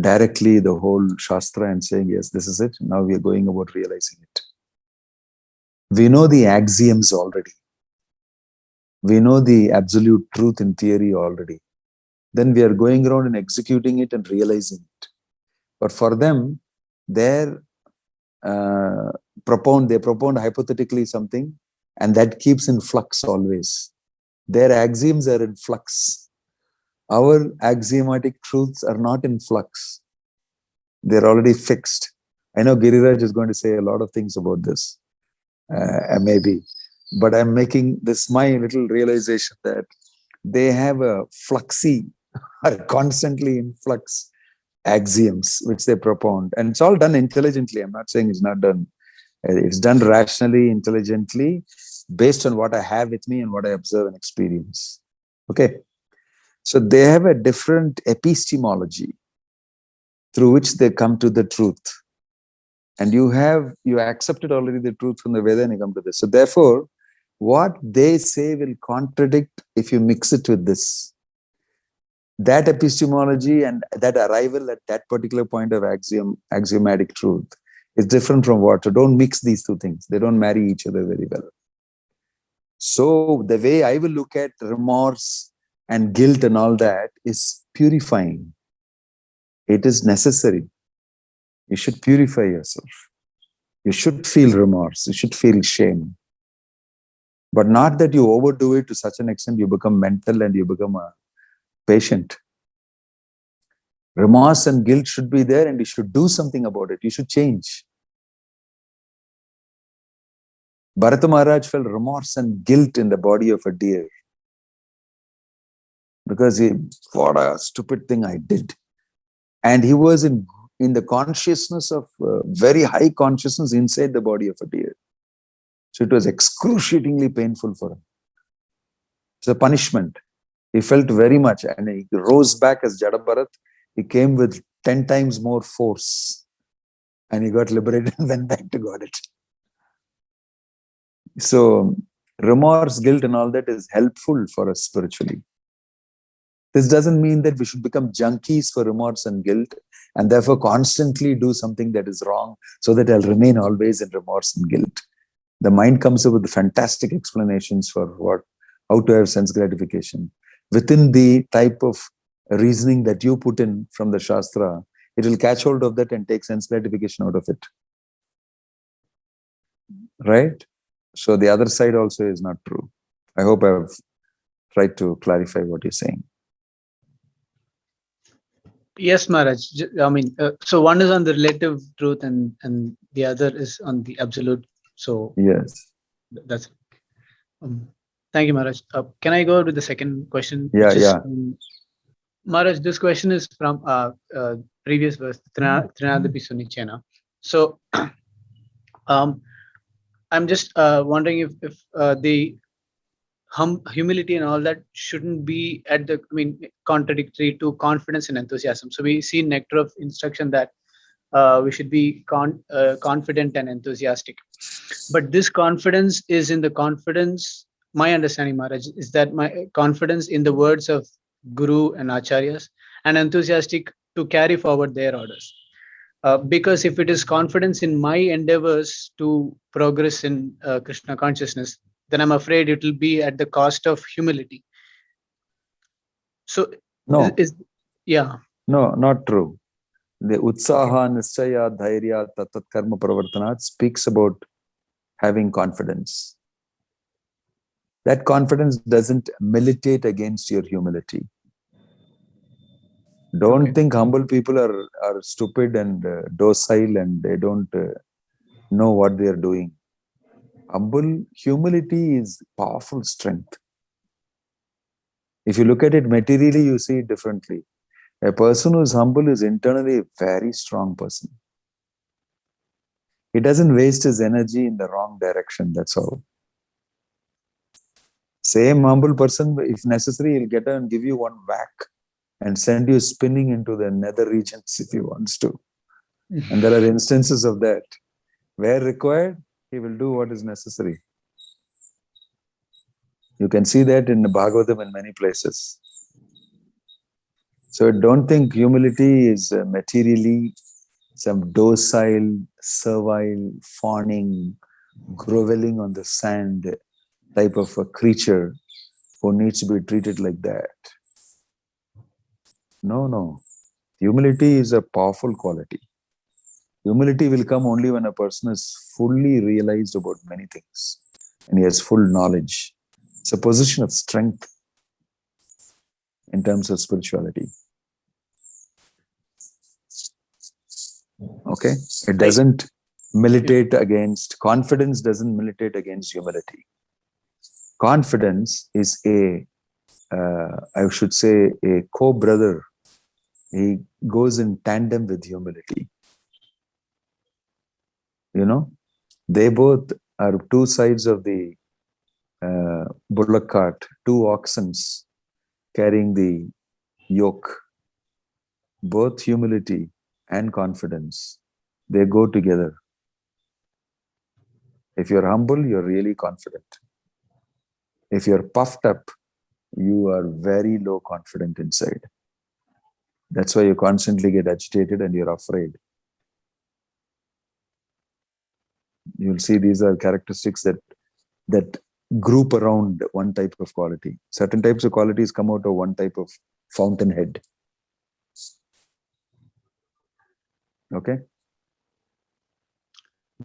Speaker 1: directly the whole Shastra and saying, yes, this is it. Now we are going about realizing it. We know the axioms already. We know the absolute truth in theory already. Then we are going around and executing it and realizing it. But for them, they propound hypothetically something, and that keeps in flux always. Their axioms are in flux. Our axiomatic truths are not in flux. They're already fixed. I know Giriraj is going to say a lot of things about this, maybe. But I'm making this my little realization that they have a fluxy, constantly in flux axioms which they propound. And it's all done intelligently. I'm not saying it's not done. It's done rationally, intelligently, based on what I have with me and what I observe and experience. Okay. So they have a different epistemology through which they come to the truth. And you accepted already the truth from the Veda and you come to this. So therefore, what they say will contradict if you mix it with this. That epistemology and that arrival at that particular point of axiomatic truth is different from what. So don't mix these two things. They don't marry each other very well. So the way I will look at remorse and guilt and all that is purifying. It is necessary. You should purify yourself. You should feel remorse. You should feel shame. But not that you overdo it to such an extent you become mental and you become a patient. Remorse and guilt should be there and you should do something about it. You should change. Bharata Maharaj felt remorse and guilt in the body of a deer. Because what a stupid thing I did. And he was in the consciousness of very high consciousness inside the body of a deer. So it was excruciatingly painful for him. It's a punishment. He felt very much, and he rose back as Jada Bharat. He came with 10 times more force, and he got liberated and went back to Godhead. So remorse, guilt, and all that is helpful for us spiritually. This doesn't mean that we should become junkies for remorse and guilt and therefore constantly do something that is wrong so that I'll remain always in remorse and guilt. The mind comes up with fantastic explanations for how to have sense gratification. Within the type of reasoning that you put in from the Shastra, it will catch hold of that and take sense gratification out of it. Right? So the other side also is not true. I hope I've tried to clarify what you're saying.
Speaker 4: Yes, Maharaj. I mean, so one is on the relative truth and the other is on the absolute. So
Speaker 1: yes,
Speaker 4: that's thank you, Maharaj. Can I go to the second question?
Speaker 1: Yeah,
Speaker 4: which is,
Speaker 1: yeah.
Speaker 4: Maharaj, this question is from previous verse, Trinadapi Sunichena. So I'm just wondering if the humility and all that shouldn't be at the, contradictory to confidence and enthusiasm. So we see nectar of instruction that we should be confident and enthusiastic. But this confidence is in the confidence, my understanding, Maharaj, is that my confidence in the words of Guru and Acharyas, and enthusiastic to carry forward their orders. Because if it is confidence in my endeavors to progress in Krishna consciousness, then I'm afraid it will be at the cost of humility. So,
Speaker 1: No,
Speaker 4: no,
Speaker 1: not true. The Utsaha, Nischaya, Dhairya, Tatat Karma Pravartanat speaks about having confidence. That confidence doesn't militate against your humility. Don't think humble people are stupid and docile and they don't know what they are doing. Humility is powerful strength. If you look at it materially, you see it differently. A person who is humble is internally a very strong person. He doesn't waste his energy in the wrong direction, that's all. Same humble person, if necessary, he'll get and give you one whack and send you spinning into the nether regions if he wants to. And there are instances of that. Where required, he will do what is necessary. You can see that in the Bhagavatam in many places. So don't think humility is materially some docile, servile, fawning, groveling on the sand type of a creature who needs to be treated like that. No. Humility is a powerful quality. Humility will come only when a person is fully realized about many things and he has full knowledge. It's a position of strength in terms of spirituality. Okay? It doesn't militate against, confidence doesn't militate against humility. Confidence is I should say, a co-brother. He goes in tandem with humility. You know, they both are two sides of the bullock cart, two oxen carrying the yoke. Both humility and confidence, they go together. If you're humble, you're really confident. If you're puffed up, you are very low confident inside. That's why you constantly get agitated and you're afraid. You'll see these are characteristics that group around one type of quality. Certain types of qualities come out of one type of fountainhead. Okay?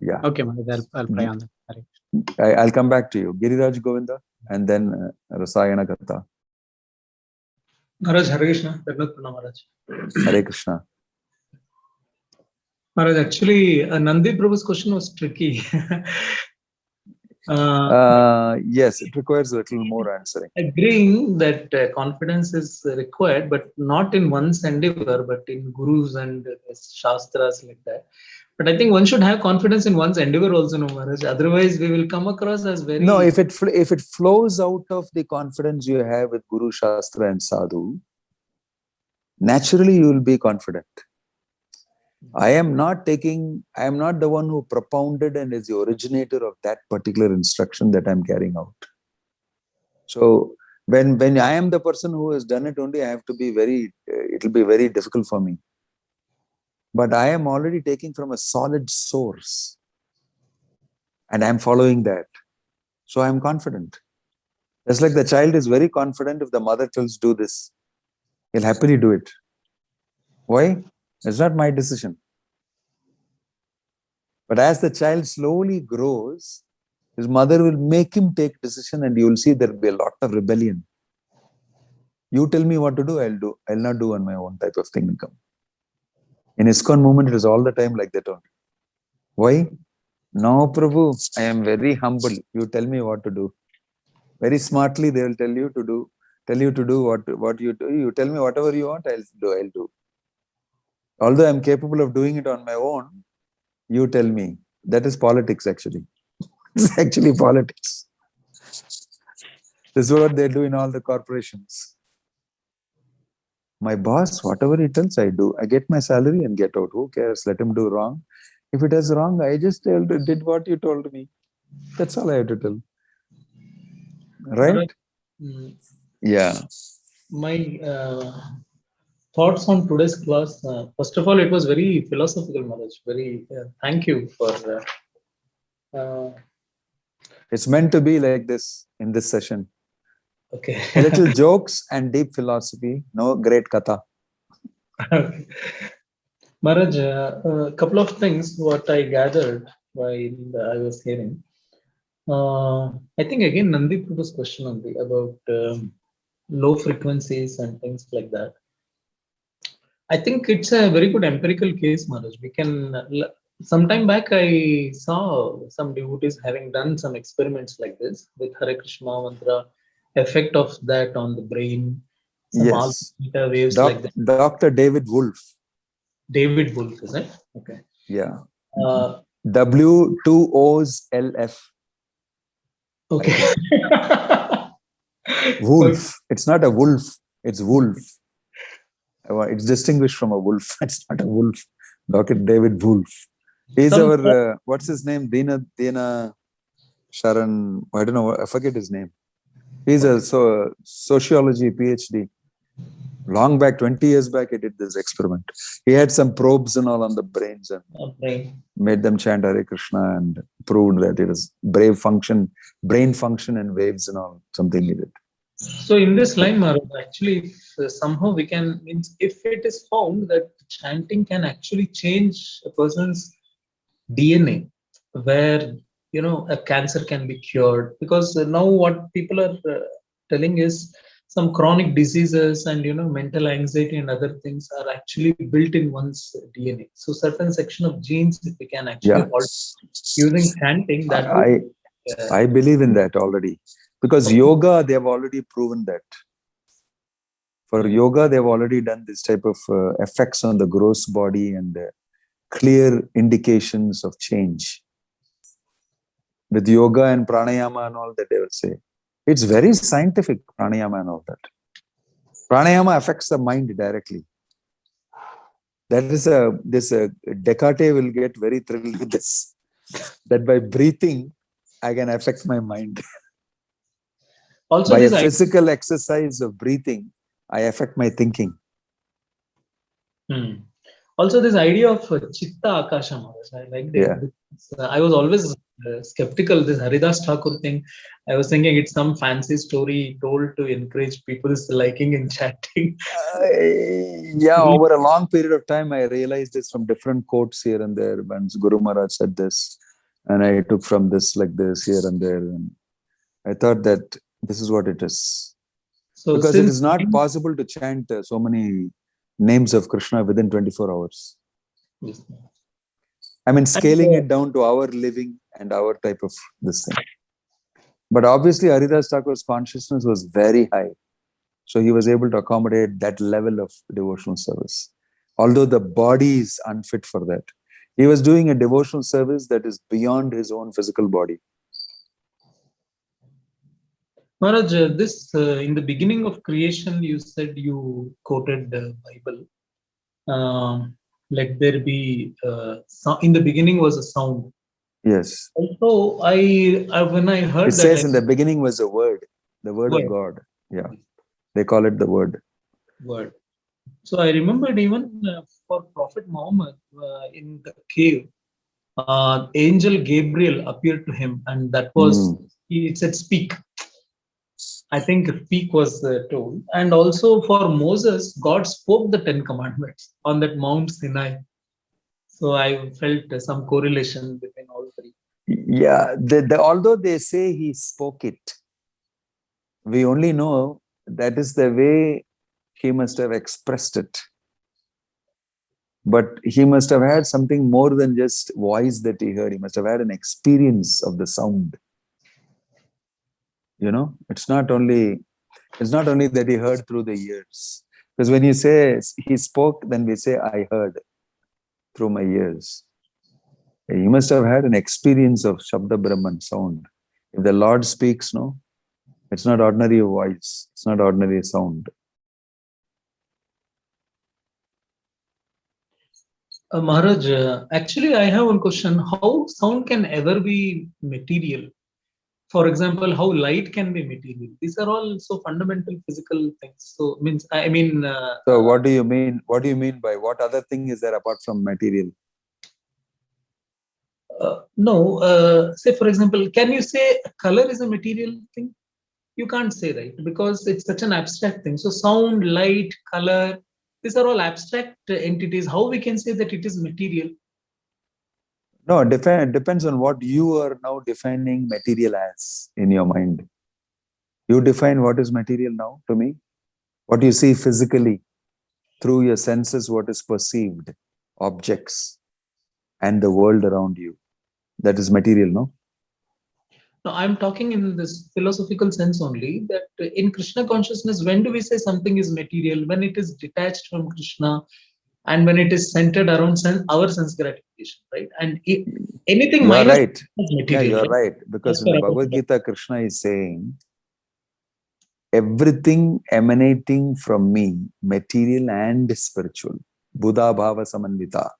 Speaker 1: Yeah.
Speaker 4: Okay, I'll play on that.
Speaker 1: I'll come back to you. Giriraj Govinda and then Rasayana Katha.
Speaker 2: Maharaj, Hare Krishna. Maharaj.
Speaker 1: Hare Krishna.
Speaker 2: Maharaj, actually, Nandi Prabhu's question was tricky.
Speaker 1: Yes, it requires a little more answering.
Speaker 2: Agreeing that confidence is required, but not in one's endeavor, but in gurus and shastras like that. But I think one should have confidence in one's endeavor also, no, Maharaj. Otherwise, we will come across as very...
Speaker 1: No, if it flows out of the confidence you have with Guru, Shastra and Sadhu, naturally you will be confident. I am not the one who propounded and is the originator of that particular instruction that I'm carrying out. So when I am the person who has done it only, I have to be it'll be very difficult for me. But I am already taking from a solid source and I'm following that. So I'm confident. Just like the child is very confident if the mother tells do this, he'll happily do it. Why? It's not my decision. But as the child slowly grows, his mother will make him take decision, and you will see there will be a lot of rebellion. You tell me what to do, I'll do. I'll not do on my own type of thing will come. In ISKCON movement, it is all the time like that only. Why? No, Prabhu, I am very humble. You tell me what to do. Very smartly, they will tell you to do what you do. You tell me whatever you want, I'll do. Although I'm capable of doing it on my own, you tell me. That is politics, actually. It's actually politics. This is what they do in all the corporations. My boss, whatever he tells, I do. I get my salary and get out. Who cares? Let him do wrong. If it is wrong, I just did what you told me. That's all I have to tell. Right? Yeah.
Speaker 2: My thoughts on today's class. First of all, it was very philosophical, Maharaj. Very thank you for.
Speaker 1: It's meant to be like this in this session.
Speaker 2: Okay.
Speaker 1: A little jokes and deep philosophy. No great katha.
Speaker 2: Okay. Maharaj, a couple of things what I gathered while I was hearing. I think again Nandi put this question only about low frequencies and things like that. I think it's a very good empirical case, Maharaj. We can sometime back I saw some devotees having done some experiments like this with Hare Krishna mantra, effect of that on the brain, some
Speaker 1: Yes.
Speaker 2: alpha waves like that.
Speaker 1: Dr. David Wolf.
Speaker 2: David Wolf, is it? Okay.
Speaker 1: Yeah. W2OSLF.
Speaker 2: Okay.
Speaker 1: Wolf. It's not a wolf. It's wolf. It's distinguished from a wolf. It's not a wolf. Dr. David Wolf. He's our, what's his name? Dina Sharan. I don't know. I forget his name. He's a sociology PhD. Long back, 20 years back, he did this experiment. He had some probes and all on the brains and made them chant Hare Krishna and proved that it was brain function and waves and all, something he did.
Speaker 2: So in this line, Maharaj, actually, somehow we can, if it is found that chanting can actually change a person's DNA, where, you know, a cancer can be cured, because now what people are telling is some chronic diseases and, you know, mental anxiety and other things are actually built in one's DNA. So certain section of genes, if we can actually alter using chanting, that
Speaker 1: I believe in that already. Because yoga, they have already proven that. For yoga, they have already done this type of effects on the gross body and clear indications of change. With yoga and pranayama and all that, they will say. It's very scientific, pranayama and all that. Pranayama affects the mind directly. That is Descartes will get very thrilled with this. That by breathing, I can affect my mind. Also, by a physical exercise of breathing, I affect my thinking.
Speaker 2: Also, this idea of chitta akasha, I like that. I was always skeptical, this Haridas Thakur thing. I was thinking it's some fancy story told to encourage people's liking in chanting.
Speaker 1: Over a long period of time, I realized this from different quotes here and there. Once Guru Maharaj said this, and I took from this like this here and there. And I thought that this is what it is. So because it is not possible to chant so many names of Krishna within 24 hours. Yes. I mean, scaling it down to our living and our type of this thing. But obviously, Haridas Thakur's consciousness was very high. So he was able to accommodate that level of devotional service. Although the body is unfit for that. He was doing a devotional service that is beyond his own physical body.
Speaker 2: Maharaj, this in the beginning of creation, you said you quoted the Bible. Let there be in the beginning was a sound.
Speaker 1: Yes.
Speaker 2: Also, when I heard
Speaker 1: it says in the beginning was a word, the word of God. Yeah, they call it the word.
Speaker 2: Word. So I remembered even for Prophet Muhammad in the cave, Angel Gabriel appeared to him, and that was it said speak. I think speak was told. And also for Moses, God spoke the 10 commandments on that Mount Sinai. So I felt some correlation between all three.
Speaker 1: Yeah, although they say he spoke it, we only know that is the way he must have expressed it. But he must have had something more than just voice that he heard. He must have had an experience of the sound. You know, it's not only that he heard through the ears. Because when you say he spoke, then we say I heard through my ears. He must have had an experience of Shabda Brahman sound. If the Lord speaks, no, it's not ordinary voice. It's not ordinary sound.
Speaker 2: Maharaj, actually, I have one question. How sound can ever be material? For example, how light can be material? These are all so fundamental physical things. So,
Speaker 1: So, what do you mean? What do you mean by what other thing is there apart from material?
Speaker 2: No. Say, for example, can you say color is a material thing? You can't say, right? Because it's such an abstract thing. So, sound, light, color, these are all abstract entities. How we can say that it is material?
Speaker 1: No, it depends on what you are now defining material as in your mind. You define what is material now to me. What you see physically through your senses, what is perceived, objects, and the world around you. That is material, no?
Speaker 2: No, I'm talking in this philosophical sense only, that in Krishna consciousness, when do we say something is material? When it is detached from Krishna and when it is centered around our sense gratification, right? And anything
Speaker 1: You are
Speaker 2: minus
Speaker 1: right.
Speaker 2: is material.
Speaker 1: Yeah, you are
Speaker 2: right?
Speaker 1: right. Because in the Bhagavad Gita, Krishna is saying, everything emanating from me, material and spiritual. Buddha bhava samanvita.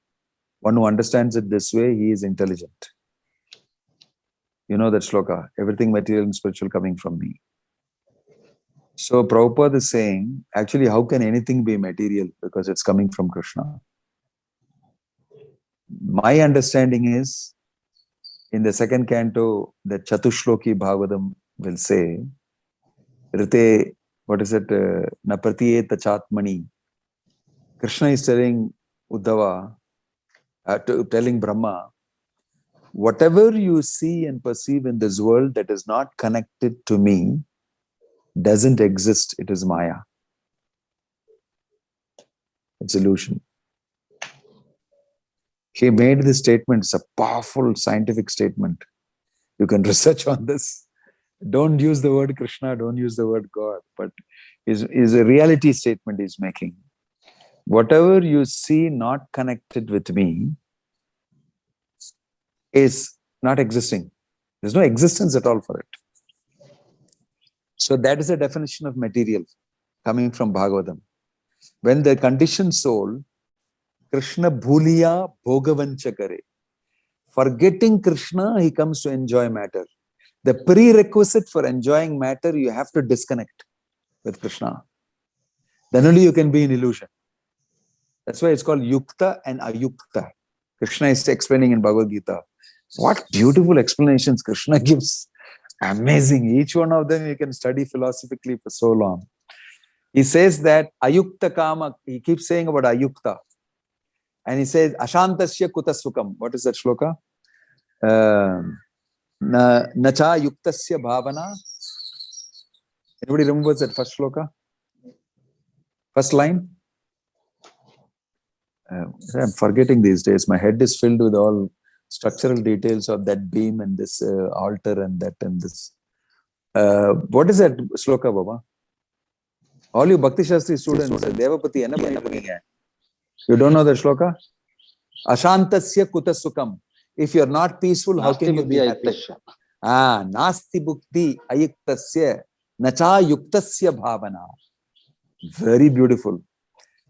Speaker 1: One who understands it this way, he is intelligent. You know that Sloka, everything material and spiritual coming from me. So Prabhupada is saying, actually, how can anything be material? Because it's coming from Krishna. My understanding is, in the second canto, the Chatushloki Bhagavatam will say, Rite, what is it? Na pratiyeta chatmani. Krishna is telling Uddhava, telling Brahma, whatever you see and perceive in this world that is not connected to me doesn't exist. It is Maya. It's illusion. He made this statement. It's a powerful scientific statement. You can research on this. Don't use the word Krishna, don't use the word God, but is a reality statement he's making. Whatever you see not connected with me is not existing. There's no existence at all for it. So that is a definition of material coming from Bhagavatam. When the conditioned soul, Krishna bhuliya bhogavancha kare. Forgetting Krishna, he comes to enjoy matter. The prerequisite for enjoying matter, you have to disconnect with Krishna. Then only you can be in illusion. That's why it's called yukta and ayukta. Krishna is explaining in Bhagavad Gita. What beautiful explanations Krishna gives. Amazing. Each one of them you can study philosophically for so long. He says that ayukta kama, he keeps saying about ayukta. And he says, ashantasya kutasukam. What is that shloka? Nacha yuktasya bhavana. Anybody remembers that first shloka? First line? I'm forgetting these days. My head is filled with all structural details of that beam and this altar and that and this. What is that shloka, Baba? All you Bhakti Shastri students, Devapati, you don't know the shloka? Ashantasya kutasukam. If you're not peaceful, how can you be happy? Nasti bhukti ayuktasya nacha yuktasya bhavana. Very beautiful.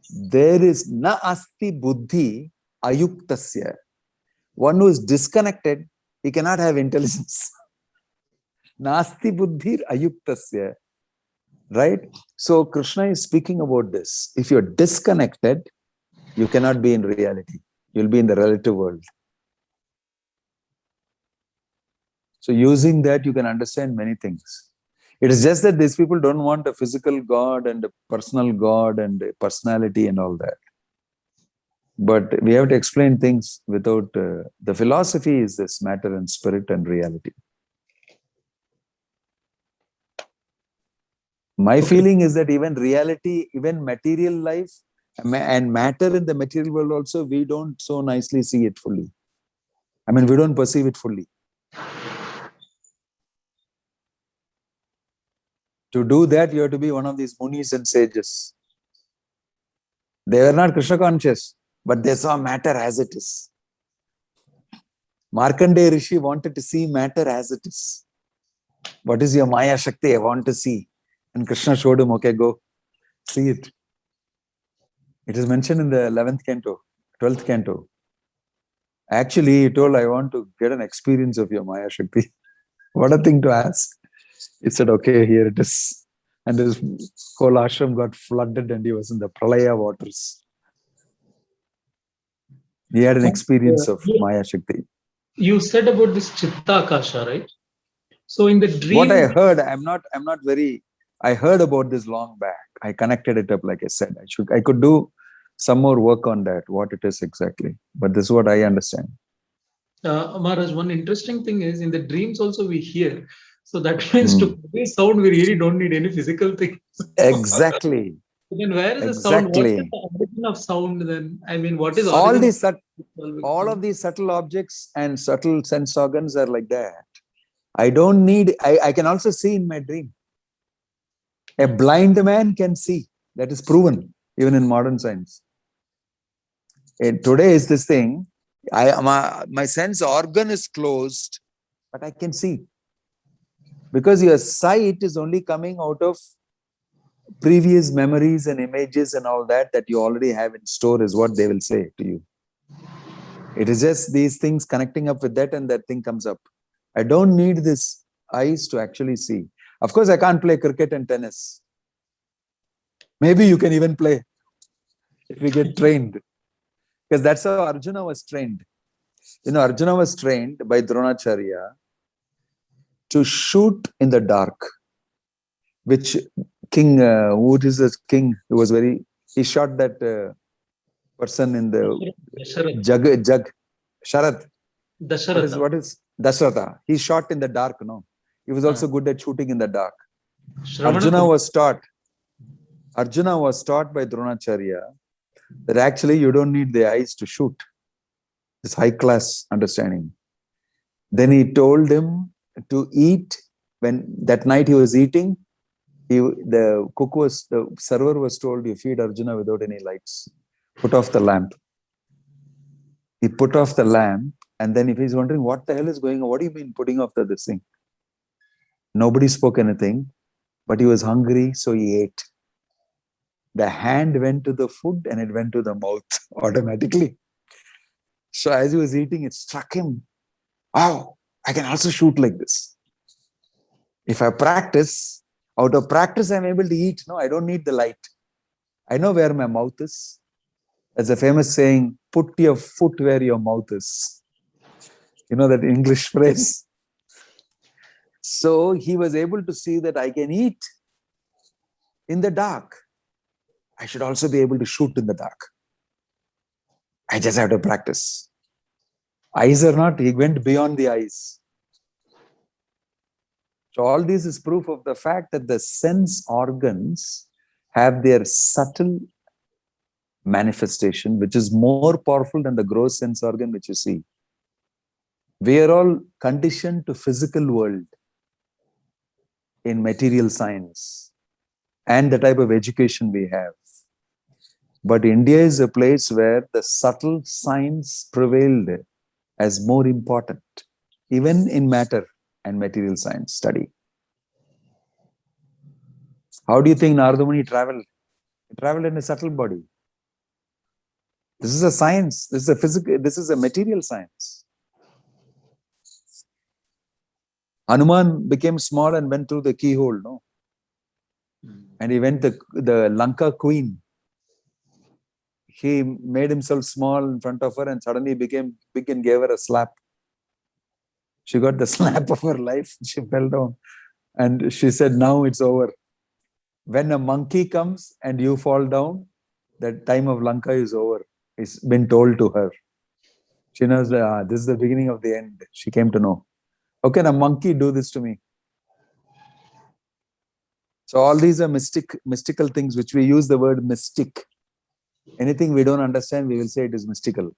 Speaker 1: There is na asti buddhi ayuktasya. One who is disconnected, he cannot have intelligence. Nasti buddhi ayuktasya. Right? So Krishna is speaking about this. If you're disconnected, you cannot be in reality. You'll be in the relative world. So using that, you can understand many things. It is just that these people don't want a physical God and a personal God and a personality and all that. But we have to explain things without, the philosophy is this matter and spirit and reality. My feeling is that even reality, even material life and matter in the material world also, we don't so nicely see it fully. I mean, we don't perceive it fully. To do that, you have to be one of these munis and sages. They were not Krishna conscious, but they saw matter as it is. Markandeya Rishi wanted to see matter as it is. What is your Maya Shakti? I want to see. And Krishna showed him, okay, go see it. It is mentioned in the 11th canto, 12th canto. Actually, he told, I want to get an experience of your Maya Shakti. What a thing to ask. He said, okay, here it is. And his whole ashram got flooded and he was in the pralaya waters. He had an experience of Maya Shakti.
Speaker 2: You said about this Chitta Akasha, right? So in the dream,
Speaker 1: what I heard, I'm not very, I heard about this long back. I connected it up, like I said. I could do some more work on that, what it is exactly. But this is what I understand.
Speaker 2: Maharaj, one interesting thing is in the dreams also we hear. So that means to produce sound, we really don't need any physical things.
Speaker 1: Exactly.
Speaker 2: Then where is the sound? What is the origin of sound then? I mean, what is
Speaker 1: all
Speaker 2: origin
Speaker 1: these of these subtle objects and subtle sense organs are like that. I don't need, I can also see in my dream. A blind man can see. That is proven, even in modern science. And today is this thing, my sense organ is closed, but I can see. Because your sight is only coming out of previous memories and images and all that you already have in store, is what they will say to you. It is just these things connecting up with that, and that thing comes up. I don't need this eyes to actually see. Of course, I can't play cricket and tennis. Maybe you can even play if we get trained. Because that's how Arjuna was trained. You know, Arjuna was trained by Dronacharya to shoot in the dark, which king, who is this king who was he shot that person in the Sharat. What is Dasharatha? He shot in the dark, no? He was also good at shooting in the dark. Arjuna was taught by Dronacharya that actually you don't need the eyes to shoot. This high class understanding. Then he told him to eat. When that night he was eating, the server was told, you feed Arjuna without any lights. Put off the lamp. He put off the lamp, and then if he's wondering what the hell is going on, what do you mean putting off this thing? Nobody spoke anything, but he was hungry, so he ate. The hand went to the food and it went to the mouth automatically. So as he was eating, it struck him. Wow, I can also shoot like this. If I practice, out of practice, I'm able to eat. No, I don't need the light. I know where my mouth is. There's a famous saying, put your foot where your mouth is. You know that English phrase? So he was able to see that I can eat in the dark. I should also be able to shoot in the dark. I just have to practice. Eyes or not, he went beyond the eyes. So all this is proof of the fact that the sense organs have their subtle manifestation, which is more powerful than the gross sense organ which you see. We are all conditioned to physical world in material science and the type of education we have. But India is a place where the subtle science prevailed as more important, even in matter and material science study. How do you think Narada Muni traveled? He traveled in a subtle body. This is a science. This is a physical. This is a material science. Hanuman became small and went through the keyhole, no? And he went the Lanka queen. He made himself small in front of her and suddenly became big and gave her a slap. She got the slap of her life. She fell down. And she said, now it's over. When a monkey comes and you fall down, that time of Lanka is over. It's been told to her. She knows that this is the beginning of the end. She came to know. How can a monkey do this to me? So all these are mystical things which we use the word mystic. Anything we don't understand, we will say it is mystical.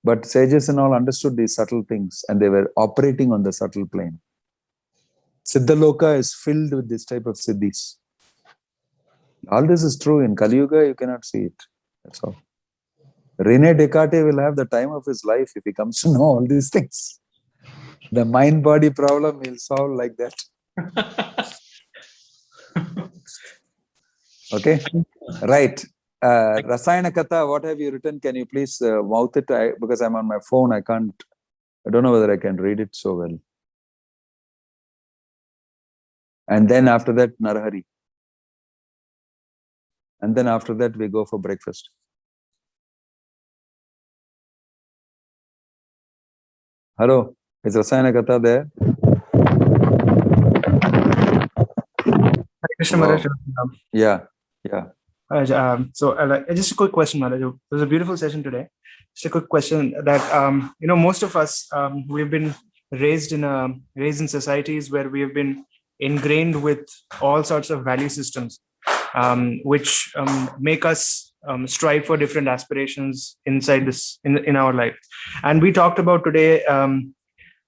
Speaker 1: But sages and all understood these subtle things and they were operating on the subtle plane. Siddhaloka is filled with this type of siddhis. All this is true. In Kali Yuga, you cannot see it. That's all. Rene Descartes will have the time of his life if he comes to know all these things. The mind-body problem he'll solve like that. Okay? Right. Rasayana Katha, what have you written? Can you please mouth it? Because I'm on my phone, I don't know whether I can read it so well. And then after that, Narahari. And then after that, we go for breakfast. Hello, is Rasayana Katha there?
Speaker 5: Hare Krishna Maharaj.
Speaker 1: Yeah.
Speaker 5: So just a quick question, Maharaj. It was a beautiful session today. Just a quick question that most of us we've been raised in societies where we have been ingrained with all sorts of value systems, which make us strive for different aspirations inside this in our life. And we talked about today in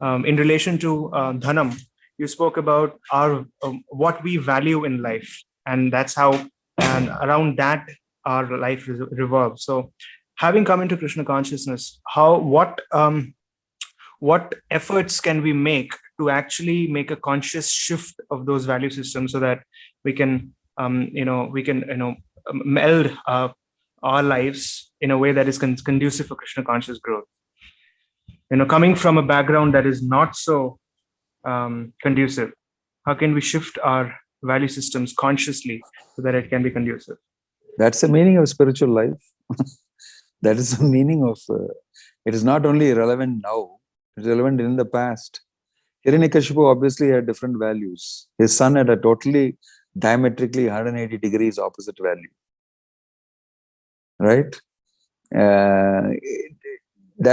Speaker 5: relation to dhanaṁ. You spoke about our what we value in life, and that's how, and around that our life revolves. So, having come into Krishna consciousness, what efforts can we make to actually make a conscious shift of those value systems so that we can meld our lives in a way that is conducive for Krishna conscious growth? Coming from a background that is not so conducive, how can we shift our value systems consciously so that it can be conducive?
Speaker 1: That's the meaning of spiritual life. That is the meaning of it is not only relevant now, it's relevant in the past. Hiranyakashipu obviously had different values. His son had a totally diametrically 180 degrees opposite value. Right? That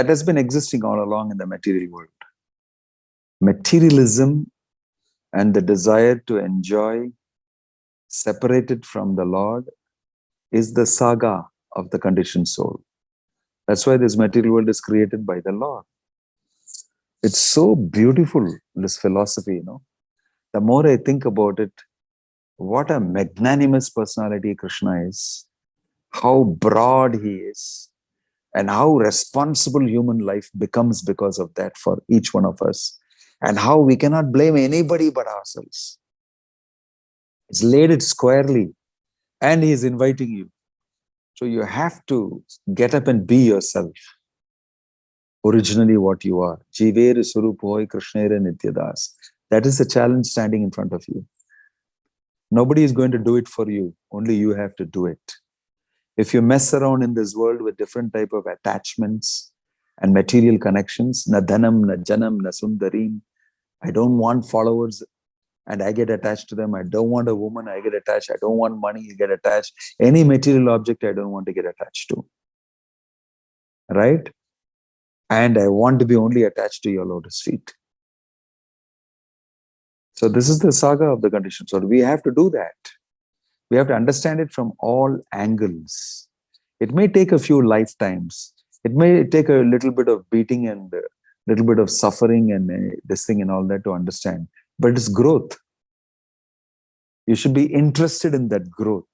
Speaker 1: has been existing all along in the material world. Materialism and the desire to enjoy separated from the Lord is the saga of the conditioned soul. That's why this material world is created by the Lord. It's so beautiful, this philosophy, The more I think about it, what a magnanimous personality Krishna is, how broad he is, and how responsible human life becomes because of that for each one of us, and how we cannot blame anybody but ourselves. It's laid it squarely, and he is inviting you. So you have to get up and be yourself. Originally what you are. Jivere surupoi krishnere nityadas. That is the challenge standing in front of you. Nobody is going to do it for you. Only you have to do it. If you mess around in this world with different type of attachments and material connections, na dhanaṁ, na janaṁ, na sundarīṁ, I don't want followers and I get attached to them. I don't want a woman, I get attached. I don't want money, you get attached. Any material object I don't want to get attached to. Right? And I want to be only attached to your lotus feet. So this is the saga of the condition. So we have to do that. We have to understand it from all angles. It may take a few lifetimes. It may take a little bit of beating and a little bit of suffering and this thing and all that to understand. But it's growth. You should be interested in that growth.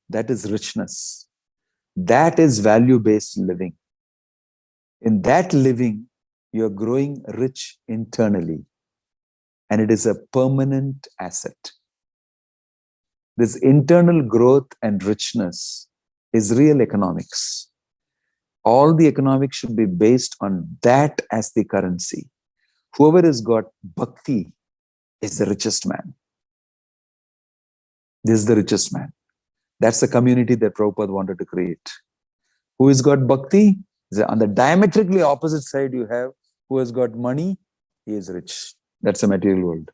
Speaker 1: That is richness. That is value-based living. In that living, you're growing rich internally. And it is a permanent asset. This internal growth and richness is real economics. All the economics should be based on that as the currency. Whoever has got bhakti is the richest man. This is the richest man. That's the community that Prabhupada wanted to create. Who has got bhakti? On the diametrically opposite side you have who has got money, he is rich. That's a material world.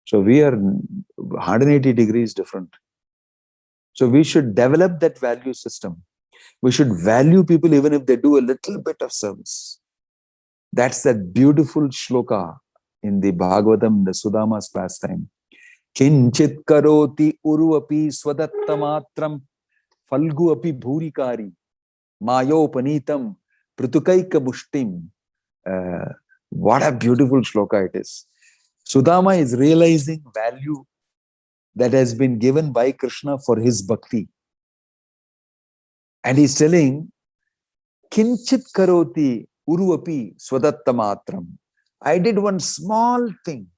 Speaker 1: So we are 180 degrees different. So we should develop that value system. We should value people even if they do a little bit of service. That's that beautiful shloka in the Bhagavatam, the Sudama's pastime. Kinchit karoti uruvapi swadattamatram falgu api bhurikari mayopanitam pritukaika mushtim. What a beautiful shloka it is. Sudama is realizing value that has been given by Krishna for his bhakti. And he's telling, Kinchit karoti uruvapi swadattamatram. I did one small thing.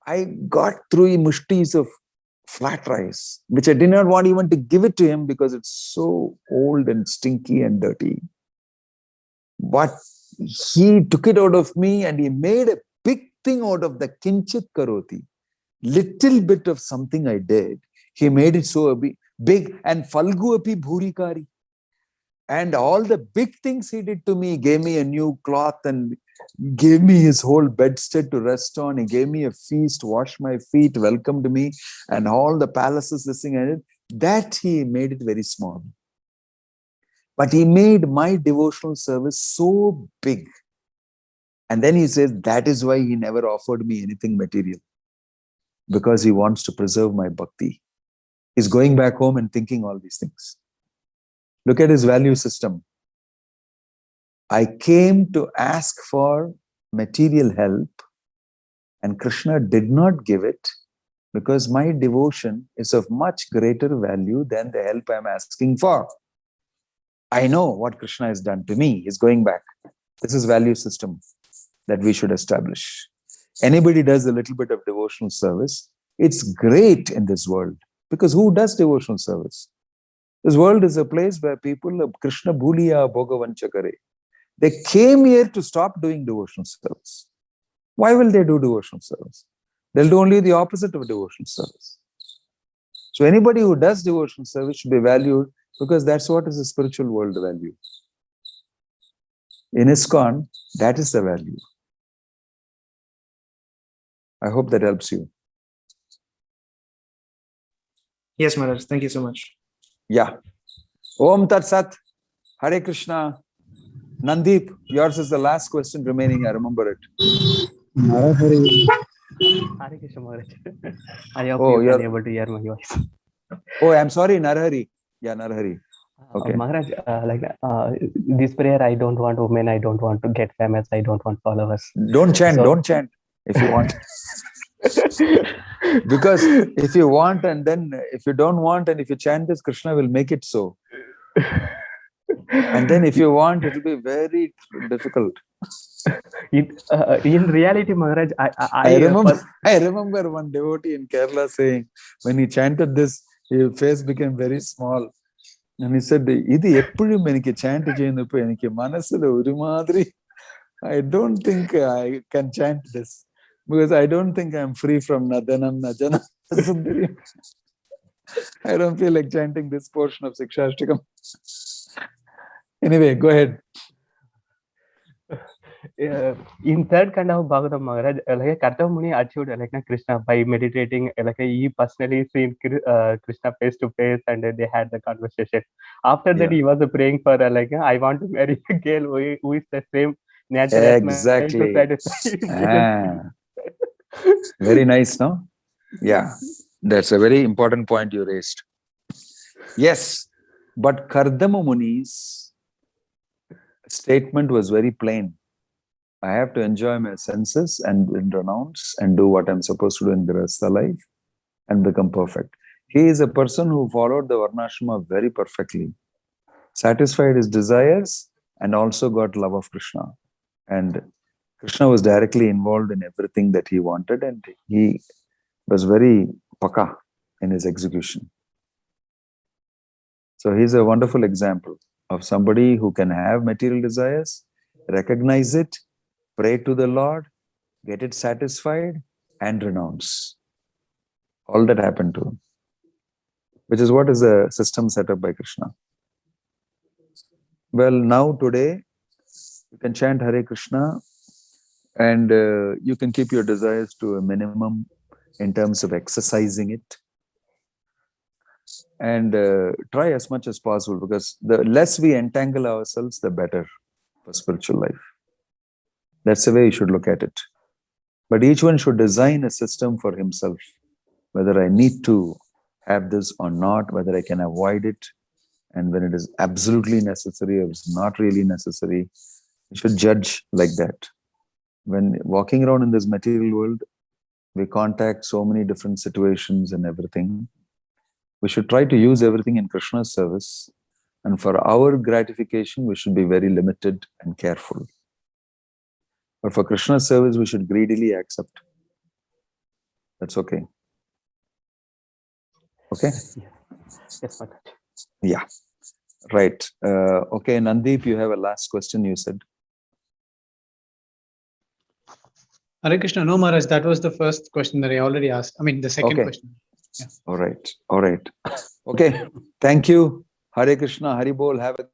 Speaker 1: I got 3 mushtis of flat rice, which I did not want even to give it to him because it's so old and stinky and dirty. But he took it out of me and he made a big thing out of the kinchit karoti. Little bit of something I did, he made it so big, and falgu api bhurikari. And all the big things he did to me, gave me a new cloth and gave me his whole bedstead to rest on. He gave me a feast, washed my feet, welcomed me, and all the palaces, this thing I did. That he made it very small. But he made my devotional service so big. And then he says, that is why he never offered me anything material. Because he wants to preserve my bhakti. He's going back home and thinking all these things. Look at his value system. I came to ask for material help, and Krishna did not give it because my devotion is of much greater value than the help I'm asking for. I know what Krishna has done to me. He's going back. This is value system that we should establish. Anybody does a little bit of devotional service, it's great in this world. Because who does devotional service? This world is a place where people of Krishna bhuliya bhogavancha kare. They came here to stop doing devotional service. Why will they do devotional service? They'll do only the opposite of devotional service. So anybody who does devotional service should be valued because that's what is the spiritual world value. In ISKCON, that is the value. I hope that helps you.
Speaker 5: Yes, Maharaj. Thank you so much.
Speaker 1: Yeah. Om Tat Sat. Hare Krishna. Nandeep, yours is the last question remaining. I remember it.
Speaker 6: Hare Krishna Maharaj. I hope you can able to hear my voice.
Speaker 1: Oh, I'm sorry, Narhari. Yeah, Narhari. Okay.
Speaker 6: Maharaj, this prayer, I don't want women, I don't want to get famous, I don't want followers.
Speaker 1: Don't chant if you want. Because if you want and then if you don't want and if you chant this, Krishna will make it so. And then if you want, it will be very difficult.
Speaker 6: In reality, Maharaj,
Speaker 1: I remember one devotee in Kerala saying, when he chanted this, his face became very small. And he said, I don't think I can chant this. Because I don't think I'm free from dhanaṁ, janaṁ, sundarīṁ. I don't feel like chanting this portion of Sikshastakam. Anyway, go ahead.
Speaker 6: In third kind of Bhagavatam, Maharaj, like Kartava Muni achieved like Krishna by meditating. Like he personally seen Krishna face to face, and they had the conversation. After that, he was praying for like I want to marry a girl who is the same nature as
Speaker 1: exactly.
Speaker 6: Mine.
Speaker 1: Very nice, no? Yeah, that's a very important point you raised. Yes, but Kardama Muni's statement was very plain. I have to enjoy my senses and renounce and do what I'm supposed to do in the rest of life and become perfect. He is a person who followed the Varnashrama very perfectly, satisfied his desires and also got love of Krishna. And Krishna was directly involved in everything that he wanted, and he was very paka in his execution. So he's a wonderful example of somebody who can have material desires, recognize it, pray to the Lord, get it satisfied, and renounce. All that happened to him, which is what is the system set up by Krishna. Well, now today, you can chant Hare Krishna And you can keep your desires to a minimum in terms of exercising it. And try as much as possible, because the less we entangle ourselves, the better for spiritual life. That's the way you should look at it. But each one should design a system for himself, whether I need to have this or not, whether I can avoid it, and when it is absolutely necessary or it's not really necessary. You should judge like that. When walking around in this material world, we contact so many different situations and everything. We should try to use everything in Krishna's service. And for our gratification, we should be very limited and careful. But for Krishna's service, we should greedily accept. That's okay. Okay?
Speaker 6: Yes, Maharaj.
Speaker 1: Yeah. Right. Okay, Nandeep, you have a last question, you said.
Speaker 4: Hare Krishna. No, Maharaj, that was the first question that I already asked. I mean, the second question. Yeah.
Speaker 1: All right. All right. Okay. Thank you. Hare Krishna. Hari Bol. Have a